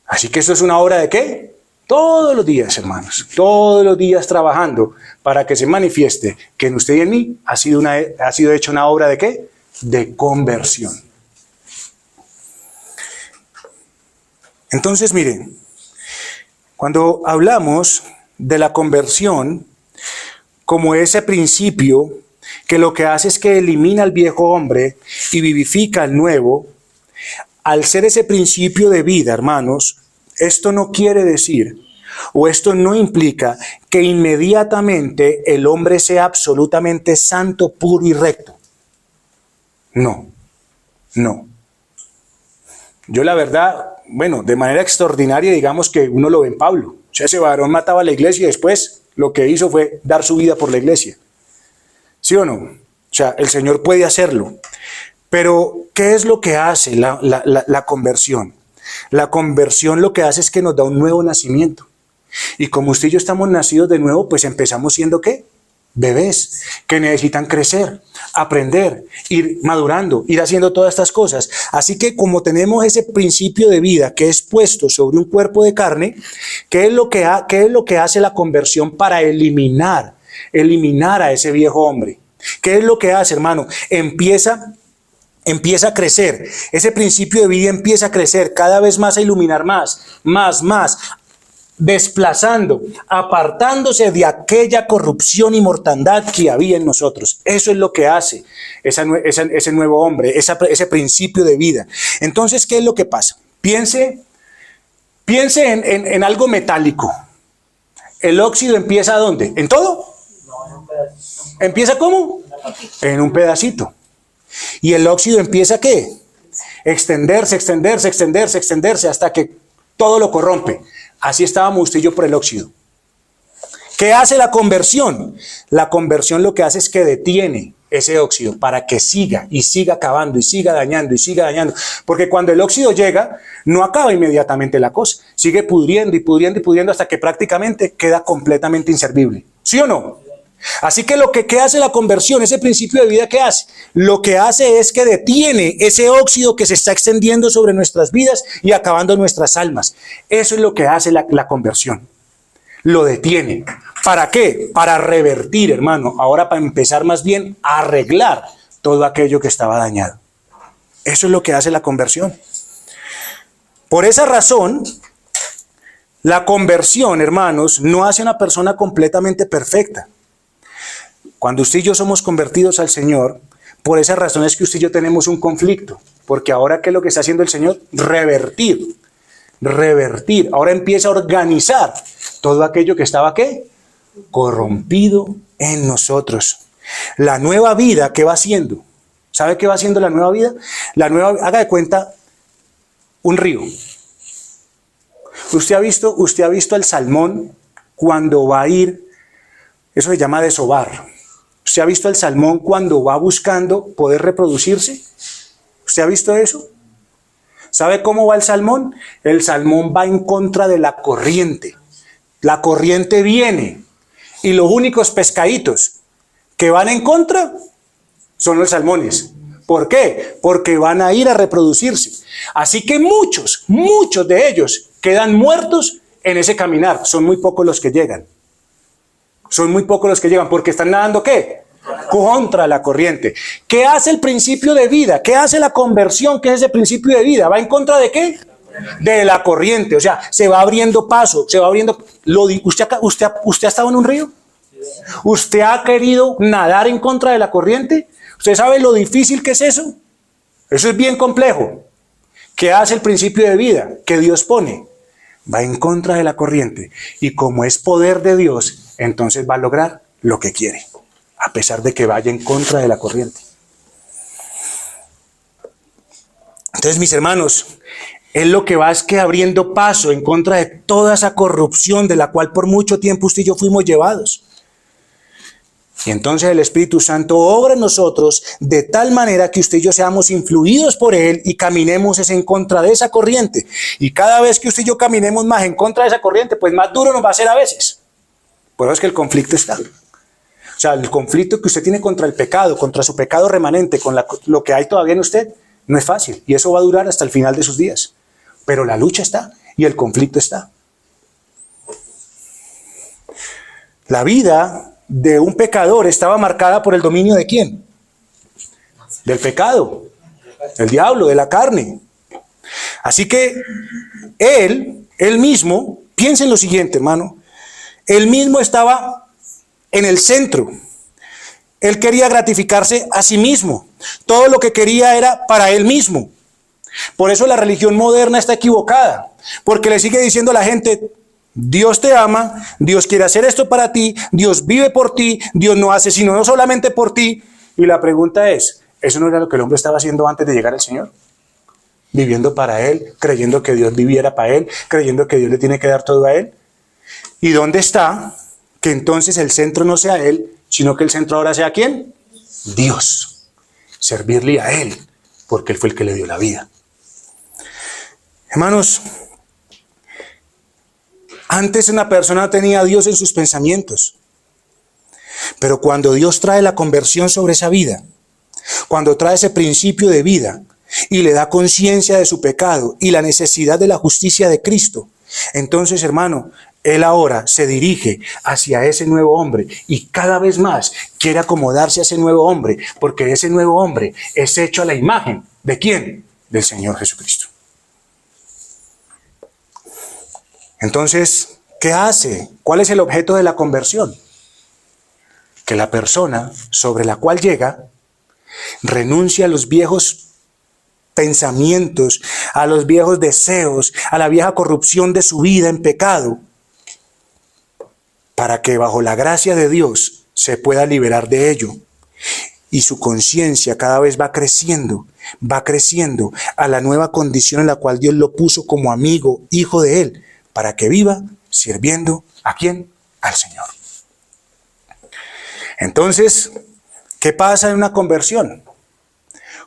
Así que esto es una obra de ¿qué? Todos los días, hermanos. Todos los días trabajando para que se manifieste que en usted y en mí ha sido hecha una obra de ¿qué? De conversión. Entonces, miren, cuando hablamos de la conversión como ese principio que lo que hace es que elimina al viejo hombre y vivifica al nuevo, al ser ese principio de vida, hermanos, esto no quiere decir, o esto no implica que inmediatamente el hombre sea absolutamente santo, puro y recto. No, no. Yo la verdad, bueno, de manera extraordinaria, digamos que uno lo ve en Pablo. O sea, ese varón mataba a la iglesia y después lo que hizo fue dar su vida por la iglesia. ¿Sí o no? O sea, el Señor puede hacerlo. Pero, ¿qué es lo que hace la conversión? La conversión lo que hace es que nos da un nuevo nacimiento. Y como usted y yo estamos nacidos de nuevo, pues empezamos siendo ¿qué? Bebés que necesitan crecer, aprender, ir madurando, ir haciendo todas estas cosas. Así que como tenemos ese principio de vida que es puesto sobre un cuerpo de carne, ¿qué es lo que hace la conversión para eliminar a ese viejo hombre? ¿Qué es lo que hace, hermano? Empieza a crecer. Ese principio de vida empieza a crecer, cada vez más a iluminar más, desplazando, apartándose de aquella corrupción y mortandad que había en nosotros. Eso es lo que hace ese nuevo hombre, ese principio de vida. Entonces, ¿qué es lo que pasa? Piense en algo metálico. ¿El óxido empieza ¿dónde? ¿En todo? No, en un pedacito. ¿Empieza cómo? En un pedacito. ¿Y el óxido empieza qué? Extenderse hasta que todo lo corrompe. Así estábamos usted y yo por el óxido. ¿Qué hace la conversión? La conversión lo que hace es que detiene ese óxido para que siga acabando y siga dañando. Porque cuando el óxido llega, no acaba inmediatamente la cosa. Sigue pudriendo hasta que prácticamente queda completamente inservible. ¿Sí o no? Así que ¿qué hace la conversión? Ese principio de vida, ¿qué hace? Lo que hace es que detiene ese óxido que se está extendiendo sobre nuestras vidas y acabando nuestras almas. Eso es lo que hace la conversión. lo detiene. ¿Para qué? Para revertir, hermano. Ahora para empezar más bien a arreglar todo aquello que estaba dañado. Eso es lo que hace la conversión. Por esa razón, la conversión, hermanos, no hace una persona completamente perfecta. Cuando usted y yo somos convertidos al Señor, por esa razón es que usted y yo tenemos un conflicto. Porque ahora, ¿qué es lo que está haciendo el Señor? Revertir. Ahora empieza a organizar todo aquello que estaba, ¿qué? Corrompido en nosotros. La nueva vida, ¿qué va haciendo? ¿Sabe qué va haciendo la nueva vida? Haga de cuenta un río. Usted ha visto el salmón cuando va a ir, eso se llama desovar. ¿Usted ha visto el salmón cuando va buscando poder reproducirse? ¿Usted ha visto eso? ¿Sabe cómo va el salmón? El salmón va en contra de la corriente. La corriente viene y los únicos pescaditos que van en contra son los salmones. ¿Por qué? Porque van a ir a reproducirse. Así que muchos de ellos quedan muertos en ese caminar. Son muy pocos los que llegan. Porque están nadando, ¿qué? Contra la corriente. ¿Qué hace el principio de vida? ¿Qué hace la conversión? ¿Qué es ese principio de vida? ¿Va en contra de qué? De la corriente. O sea, se va abriendo paso, se va abriendo. ¿Usted ha estado en un río? ¿Usted ha querido nadar en contra de la corriente? ¿Usted sabe lo difícil que es eso? Eso es bien complejo. ¿Qué hace el principio de vida que Dios pone? Va en contra de la corriente. Y como es poder de Dios, entonces va a lograr lo que quiere, a pesar de que vaya en contra de la corriente. Entonces, mis hermanos, él lo que va es que abriendo paso en contra de toda esa corrupción de la cual por mucho tiempo usted y yo fuimos llevados. Y entonces el Espíritu Santo obra en nosotros de tal manera que usted y yo seamos influidos por Él y caminemos en contra de esa corriente. Y cada vez que usted y yo caminemos más en contra de esa corriente, pues más duro nos va a ser a veces. Por eso es que el conflicto está. O sea, el conflicto que usted tiene contra el pecado, contra su pecado remanente, con lo que hay todavía en usted, no es fácil. Y eso va a durar hasta el final de sus días. Pero la lucha está y el conflicto está. La vida de un pecador estaba marcada por el dominio ¿de quién? Del pecado, del diablo, de la carne. Así que él mismo, piensen lo siguiente, hermano, él mismo estaba en el centro. Él quería gratificarse a sí mismo. Todo lo que quería era para él mismo. Por eso la religión moderna está equivocada, porque le sigue diciendo a la gente: Dios te ama, Dios quiere hacer esto para ti, Dios vive por ti, Dios no hace sino no solamente por ti. Y la pregunta es, ¿eso no era lo que el hombre estaba haciendo antes de llegar al Señor? Viviendo para Él, creyendo que Dios viviera para Él, creyendo que Dios le tiene que dar todo a Él. ¿Y dónde está que entonces el centro no sea Él, sino que el centro ahora sea ¿quién? Dios. Servirle a Él, porque Él fue el que le dio la vida. Hermanos, antes una persona tenía a Dios en sus pensamientos. Pero cuando Dios trae la conversión sobre esa vida, cuando trae ese principio de vida y le da conciencia de su pecado y la necesidad de la justicia de Cristo, entonces, hermano, Él ahora se dirige hacia ese nuevo hombre y cada vez más quiere acomodarse a ese nuevo hombre, porque ese nuevo hombre es hecho a la imagen ¿de quién? Del Señor Jesucristo. Entonces, ¿qué hace? ¿Cuál es el objeto de la conversión? Que la persona sobre la cual llega renuncia a los viejos pensamientos, a los viejos deseos, a la vieja corrupción de su vida en pecado, para que bajo la gracia de Dios se pueda liberar de ello. Y su conciencia cada vez va creciendo a la nueva condición en la cual Dios lo puso como amigo, hijo de Él, para que viva sirviendo ¿a quién? Al Señor. Entonces, ¿qué pasa en una conversión?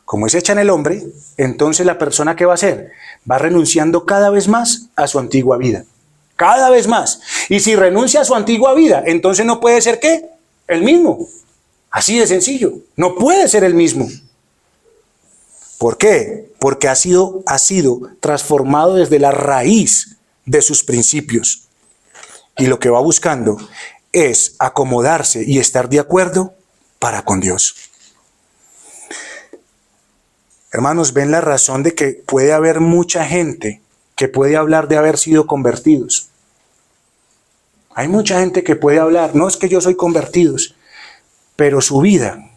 Como es hecha en el hombre, entonces la persona ¿qué va a hacer? Va renunciando cada vez más a su antigua vida. Cada vez más. Y si renuncia a su antigua vida, entonces no puede ser ¿qué? El mismo. Así de sencillo. No puede ser el mismo. ¿Por qué? Porque ha sido transformado desde la raíz de sus principios. y lo que va buscando es acomodarse y estar de acuerdo para con Dios. Hermanos, ven la razón de que puede haber mucha gente que puede hablar de haber sido convertidos. Hay mucha gente que puede hablar, no es que yo soy convertidos, pero su vida,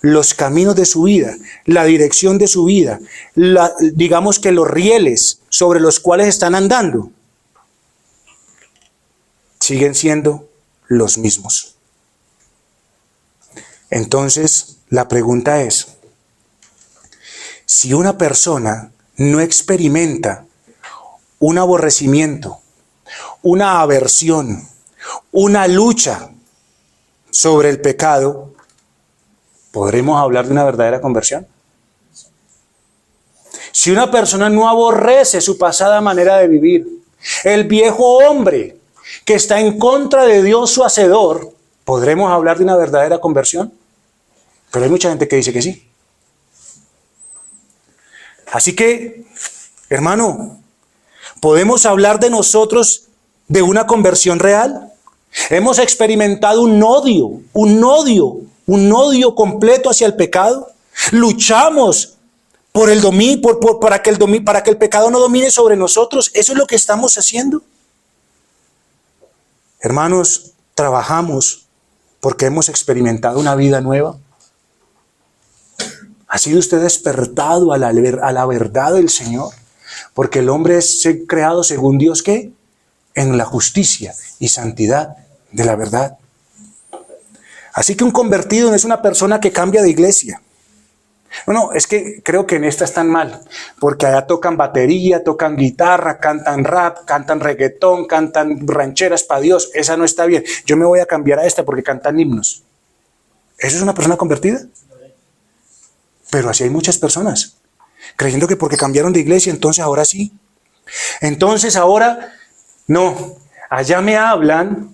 los caminos de su vida, la dirección de su vida, digamos que los rieles sobre los cuales están andando, siguen siendo los mismos. Entonces, la pregunta es, si una persona no experimenta un aborrecimiento, una aversión, una lucha sobre el pecado, ¿podremos hablar de una verdadera conversión? Si una persona no aborrece su pasada manera de vivir, el viejo hombre que está en contra de Dios su hacedor, ¿podremos hablar de una verdadera conversión? Pero hay mucha gente que dice que sí. Así que, hermano, ¿podemos hablar de nosotros de una conversión real? Hemos experimentado un odio completo hacia el pecado. Luchamos por el dominio, para que el pecado no domine sobre nosotros. ¿Eso es lo que estamos haciendo? Hermanos, trabajamos porque hemos experimentado una vida nueva. ¿Ha sido usted despertado a la verdad del Señor? Porque el hombre es creado según Dios, ¿qué? En la justicia y santidad de la verdad. Así que un convertido no es una persona que cambia de iglesia. No, es que creo que en esta están mal, porque allá tocan batería, tocan guitarra, cantan rap, cantan reggaetón, cantan rancheras para Dios. Esa no está bien. Yo me voy a cambiar a esta porque cantan himnos. ¿Eso es una persona convertida? Pero así hay muchas personas, creyendo que porque cambiaron de iglesia, entonces ahora sí. Entonces ahora, no, allá me hablan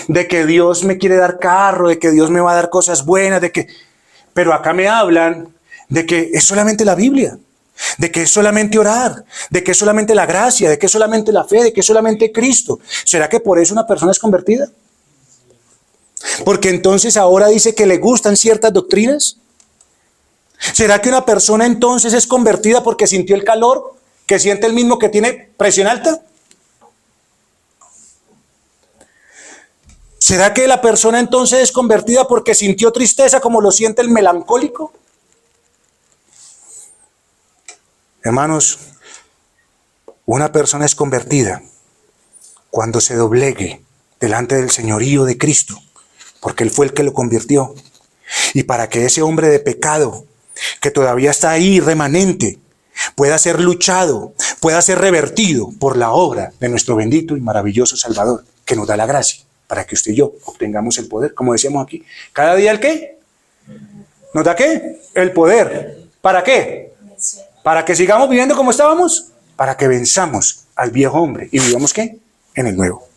de que Dios me quiere dar carro, de que Dios me va a dar cosas buenas, pero acá me hablan de que es solamente la Biblia, de que es solamente orar, de que es solamente la gracia, de que es solamente la fe, de que es solamente Cristo. ¿Será que por eso una persona es convertida? Porque entonces ahora dice que le gustan ciertas doctrinas. ¿Será que una persona entonces es convertida porque sintió el calor que siente el mismo que tiene presión alta? ¿Será que la persona entonces es convertida porque sintió tristeza como lo siente el melancólico? Hermanos, una persona es convertida cuando se doblegue delante del señorío de Cristo, porque Él fue el que lo convirtió. Y para que ese hombre de pecado, que todavía está ahí remanente, pueda ser luchado, pueda ser revertido por la obra de nuestro bendito y maravilloso Salvador, que nos da la gracia, para que usted y yo obtengamos el poder, como decíamos aquí. ¿Cada día el qué? ¿Nos da qué? El poder. ¿Para qué? ¿Para que sigamos viviendo como estábamos? Para que venzamos al viejo hombre y vivamos ¿qué? En el nuevo.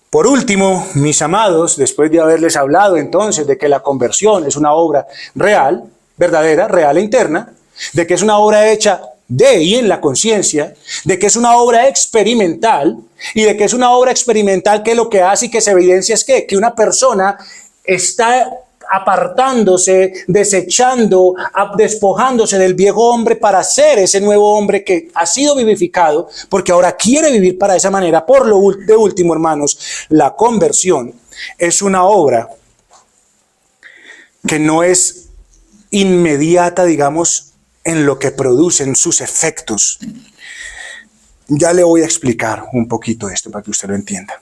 Por último, mis amados, después de haberles hablado entonces de que la conversión es una obra real, verdadera, real e interna, de que es una obra hecha de y en la conciencia, de que es una obra experimental, y de que es una obra experimental que lo que hace y que se evidencia es que una persona está apartándose, desechando, despojándose del viejo hombre para ser ese nuevo hombre que ha sido vivificado, porque ahora quiere vivir para esa manera. Por lo de último, hermanos, la conversión es una obra que no es inmediata, digamos, en lo que producen sus efectos. Ya le voy a explicar un poquito esto para que usted lo entienda.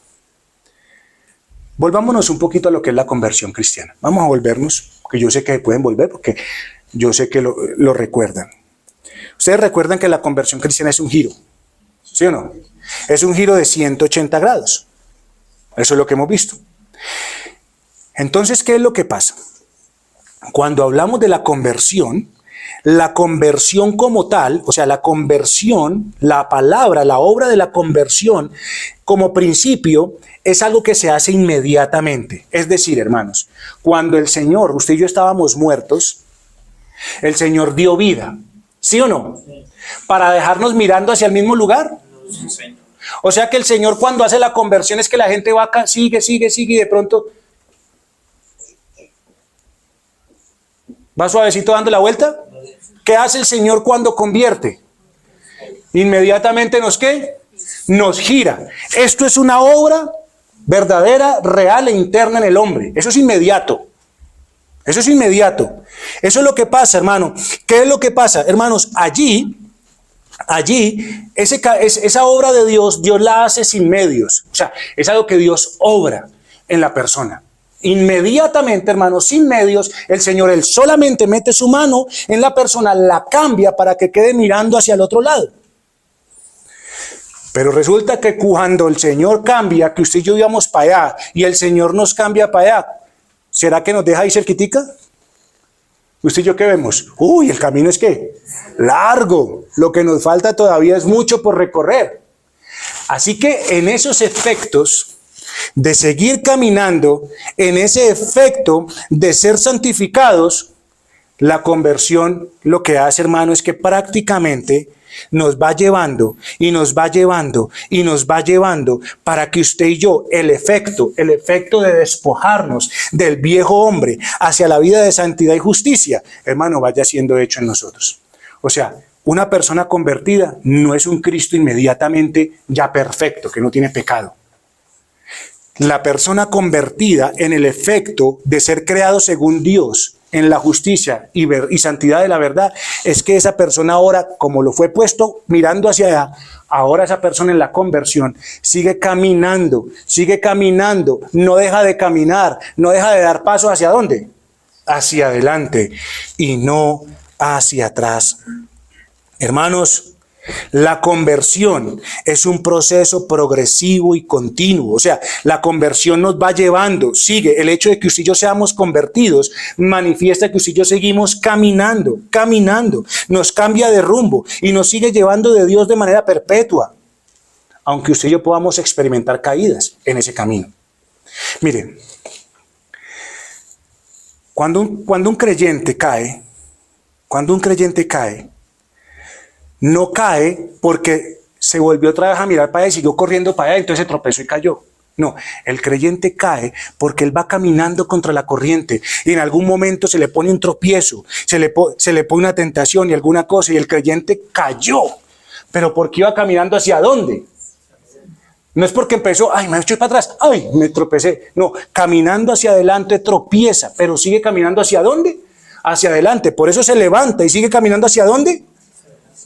Volvámonos un poquito a lo que es la conversión cristiana. Vamos a volvernos, que yo sé que pueden volver porque yo sé que lo recuerdan. Ustedes recuerdan que la conversión cristiana es un giro, ¿sí o no? Es un giro de 180 grados. Eso es lo que hemos visto. Entonces, ¿qué es lo que pasa? Cuando hablamos de la conversión como tal, o sea, la conversión, la palabra, la obra de la conversión como principio es algo que se hace inmediatamente. Es decir, hermanos, cuando el Señor, usted y yo estábamos muertos, el Señor dio vida, ¿sí o no? Para dejarnos mirando hacia el mismo lugar. O sea que el Señor cuando hace la conversión es que la gente va acá, sigue y de pronto va suavecito dando la vuelta. ¿Qué hace el Señor cuando convierte? Inmediatamente ¿qué? Nos gira. Esto es una obra verdadera, real e interna en el hombre. Eso es inmediato. Eso es inmediato. Eso es lo que pasa, hermano. ¿Qué es lo que pasa? Hermanos, allí, esa obra de Dios, Dios la hace sin medios. O sea, es algo que Dios obra en la persona. Inmediatamente, hermanos, sin medios, el Señor, Él solamente mete su mano en la persona, la cambia para que quede mirando hacia el otro lado. Pero resulta que cuando el Señor cambia, que usted y yo íbamos para allá, y el Señor nos cambia para allá, ¿será que nos deja ahí cerquitica? ¿Usted y yo qué vemos? Uy, el camino es ¿qué? Largo. Lo que nos falta todavía es mucho por recorrer. Así que en esos efectos de seguir caminando, en ese efecto de ser santificados, la conversión lo que hace, hermano, es que prácticamente nos va llevando y nos va llevando y nos va llevando para que usted y yo, el efecto de despojarnos del viejo hombre hacia la vida de santidad y justicia, hermano, vaya siendo hecho en nosotros. O sea, una persona convertida no es un Cristo inmediatamente ya perfecto, que no tiene pecado. La persona convertida en el efecto de ser creado según Dios, en la justicia y santidad de la verdad, es que esa persona ahora, como lo fue puesto mirando hacia allá, ahora esa persona en la conversión sigue caminando, no deja de caminar, no deja de dar paso ¿hacia dónde? Hacia adelante y no hacia atrás. Hermanos, la conversión es un proceso progresivo y continuo. O sea, la conversión nos va llevando, sigue. El hecho de que usted y yo seamos convertidos manifiesta que usted y yo seguimos caminando. Nos cambia de rumbo y nos sigue llevando de Dios de manera perpetua. Aunque usted y yo podamos experimentar caídas en ese camino. Miren, cuando un creyente cae, no cae porque se volvió otra vez a mirar para allá y siguió corriendo para allá, entonces se tropezó y cayó. No, el creyente cae porque él va caminando contra la corriente y en algún momento se le pone un tropiezo, se le pone una tentación y alguna cosa y el creyente cayó. Pero porque iba caminando ¿hacia dónde? No es porque empezó, ay, me eché para atrás, ay, me tropecé. No, caminando hacia adelante tropieza, pero sigue caminando ¿hacia dónde? Hacia adelante. Por eso se levanta y sigue caminando ¿hacia dónde?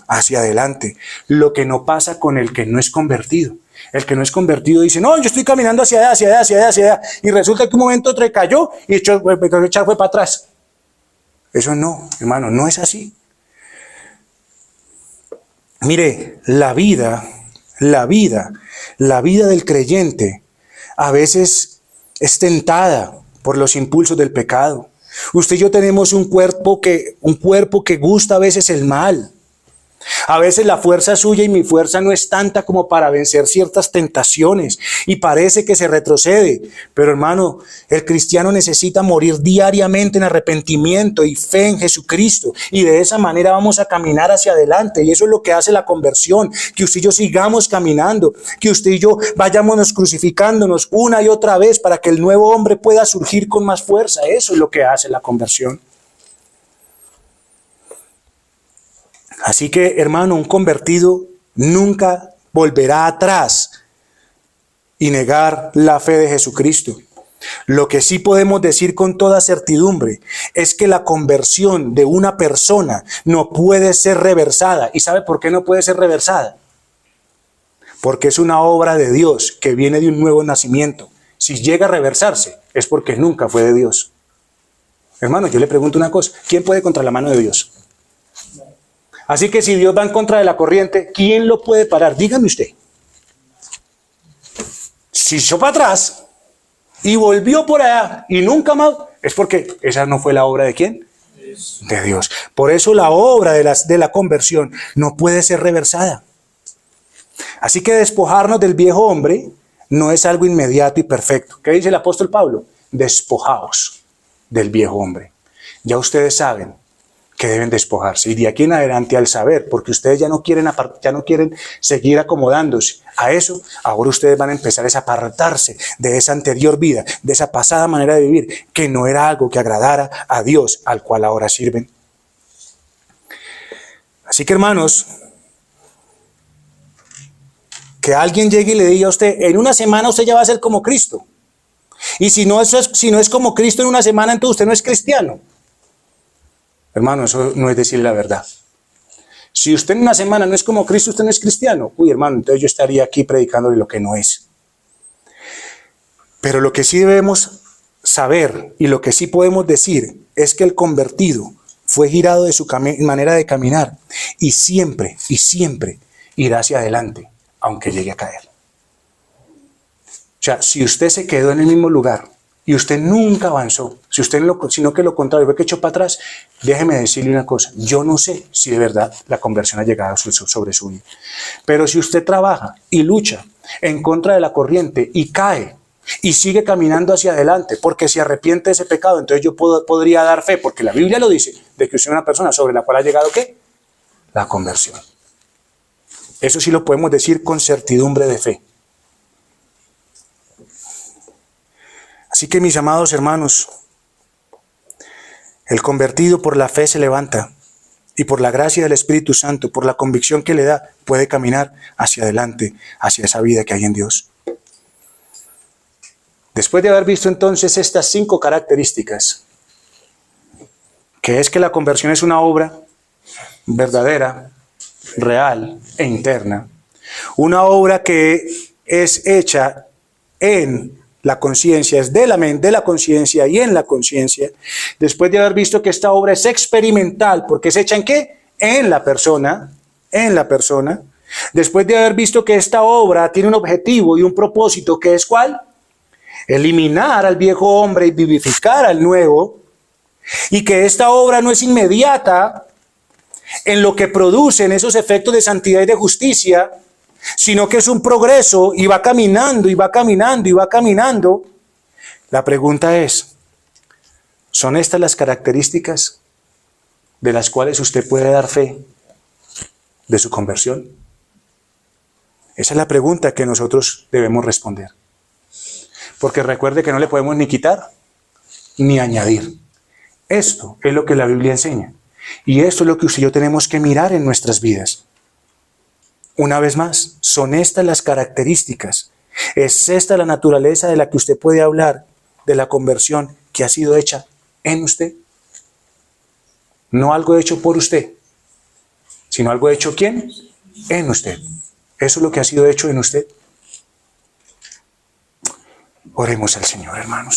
Hacia adelante. Lo que no pasa con el que no es convertido. El que no es convertido dice, no, yo estoy caminando hacia allá. Y resulta que un momento otro cayó y fue para atrás. Eso no, hermano, no es así. Mire, la vida del creyente a veces es tentada por los impulsos del pecado. Usted y yo tenemos un cuerpo que gusta a veces el mal. A veces la fuerza suya y mi fuerza no es tanta como para vencer ciertas tentaciones y parece que se retrocede. Pero hermano, el cristiano necesita morir diariamente en arrepentimiento y fe en Jesucristo y de esa manera vamos a caminar hacia adelante y eso es lo que hace la conversión, que usted y yo sigamos caminando, que usted y yo vayámonos crucificándonos una y otra vez para que el nuevo hombre pueda surgir con más fuerza. Eso es lo que hace la conversión. Así que, hermano, un convertido nunca volverá atrás y negar la fe de Jesucristo. Lo que sí podemos decir con toda certidumbre es que la conversión de una persona no puede ser reversada. ¿Y sabe por qué no puede ser reversada? Porque es una obra de Dios que viene de un nuevo nacimiento. Si llega a reversarse, es porque nunca fue de Dios. Hermano, yo le pregunto una cosa. ¿Quién puede contra la mano de Dios? Así que si Dios va en contra de la corriente, ¿quién lo puede parar? Dígame usted. Si echó para atrás y volvió por allá y nunca más, es porque esa no fue la obra de ¿quién? De Dios. Por eso la obra de la conversión no puede ser reversada. Así que despojarnos del viejo hombre no es algo inmediato y perfecto. ¿Qué dice el apóstol Pablo? Despojaos del viejo hombre. Ya ustedes saben que deben despojarse. Y de aquí en adelante al saber, porque ustedes ya no quieren seguir acomodándose a eso, ahora ustedes van a empezar a apartarse de esa anterior vida, de esa pasada manera de vivir, que no era algo que agradara a Dios, al cual ahora sirven. Así que, hermanos, que alguien llegue y le diga a usted, en una semana usted ya va a ser como Cristo. Y si no es como Cristo en una semana, entonces usted no es cristiano. Hermano, eso no es decir la verdad. Si usted en una semana no es como Cristo, usted no es cristiano. Uy, hermano, entonces yo estaría aquí predicándole lo que no es. Pero lo que sí debemos saber y lo que sí podemos decir es que el convertido fue girado de su manera de caminar y siempre irá hacia adelante, aunque llegue a caer. O sea, si usted se quedó en el mismo lugar y usted nunca avanzó, sino que lo contrario, fue que echó para atrás, déjeme decirle una cosa, yo no sé si de verdad la conversión ha llegado sobre su vida. Pero si usted trabaja y lucha en contra de la corriente y cae y sigue caminando hacia adelante porque se arrepiente de ese pecado, entonces yo podría dar fe, porque la Biblia lo dice, de que usted es una persona sobre la cual ha llegado ¿qué? La conversión. Eso sí lo podemos decir con certidumbre de fe. Así que, mis amados hermanos, el convertido por la fe se levanta y por la gracia del Espíritu Santo, por la convicción que le da, puede caminar hacia adelante, hacia esa vida que hay en Dios. Después de haber visto entonces estas 5 características, que es que la conversión es una obra verdadera, real e interna, una obra que es hecha en la conciencia, es de la mente, de la conciencia y en la conciencia. Después de haber visto que esta obra es experimental, porque es hecha ¿en qué? En la persona, Después de haber visto que esta obra tiene un objetivo y un propósito, que es ¿cuál? Eliminar al viejo hombre y vivificar al nuevo, y que esta obra no es inmediata en lo que producen esos efectos de santidad y de justicia, sino que es un progreso y va caminando, y va caminando, y va caminando. La pregunta es, ¿son estas las características de las cuales usted puede dar fe de su conversión? Esa es la pregunta que nosotros debemos responder. Porque recuerde que no le podemos ni quitar ni añadir. Esto es lo que la Biblia enseña. Y esto es lo que usted y yo tenemos que mirar en nuestras vidas. Una vez más, son estas las características. Es esta la naturaleza de la que usted puede hablar de la conversión que ha sido hecha en usted. No algo hecho por usted, sino algo hecho ¿quién? En usted. Eso es lo que ha sido hecho en usted. Oremos al Señor, hermanos.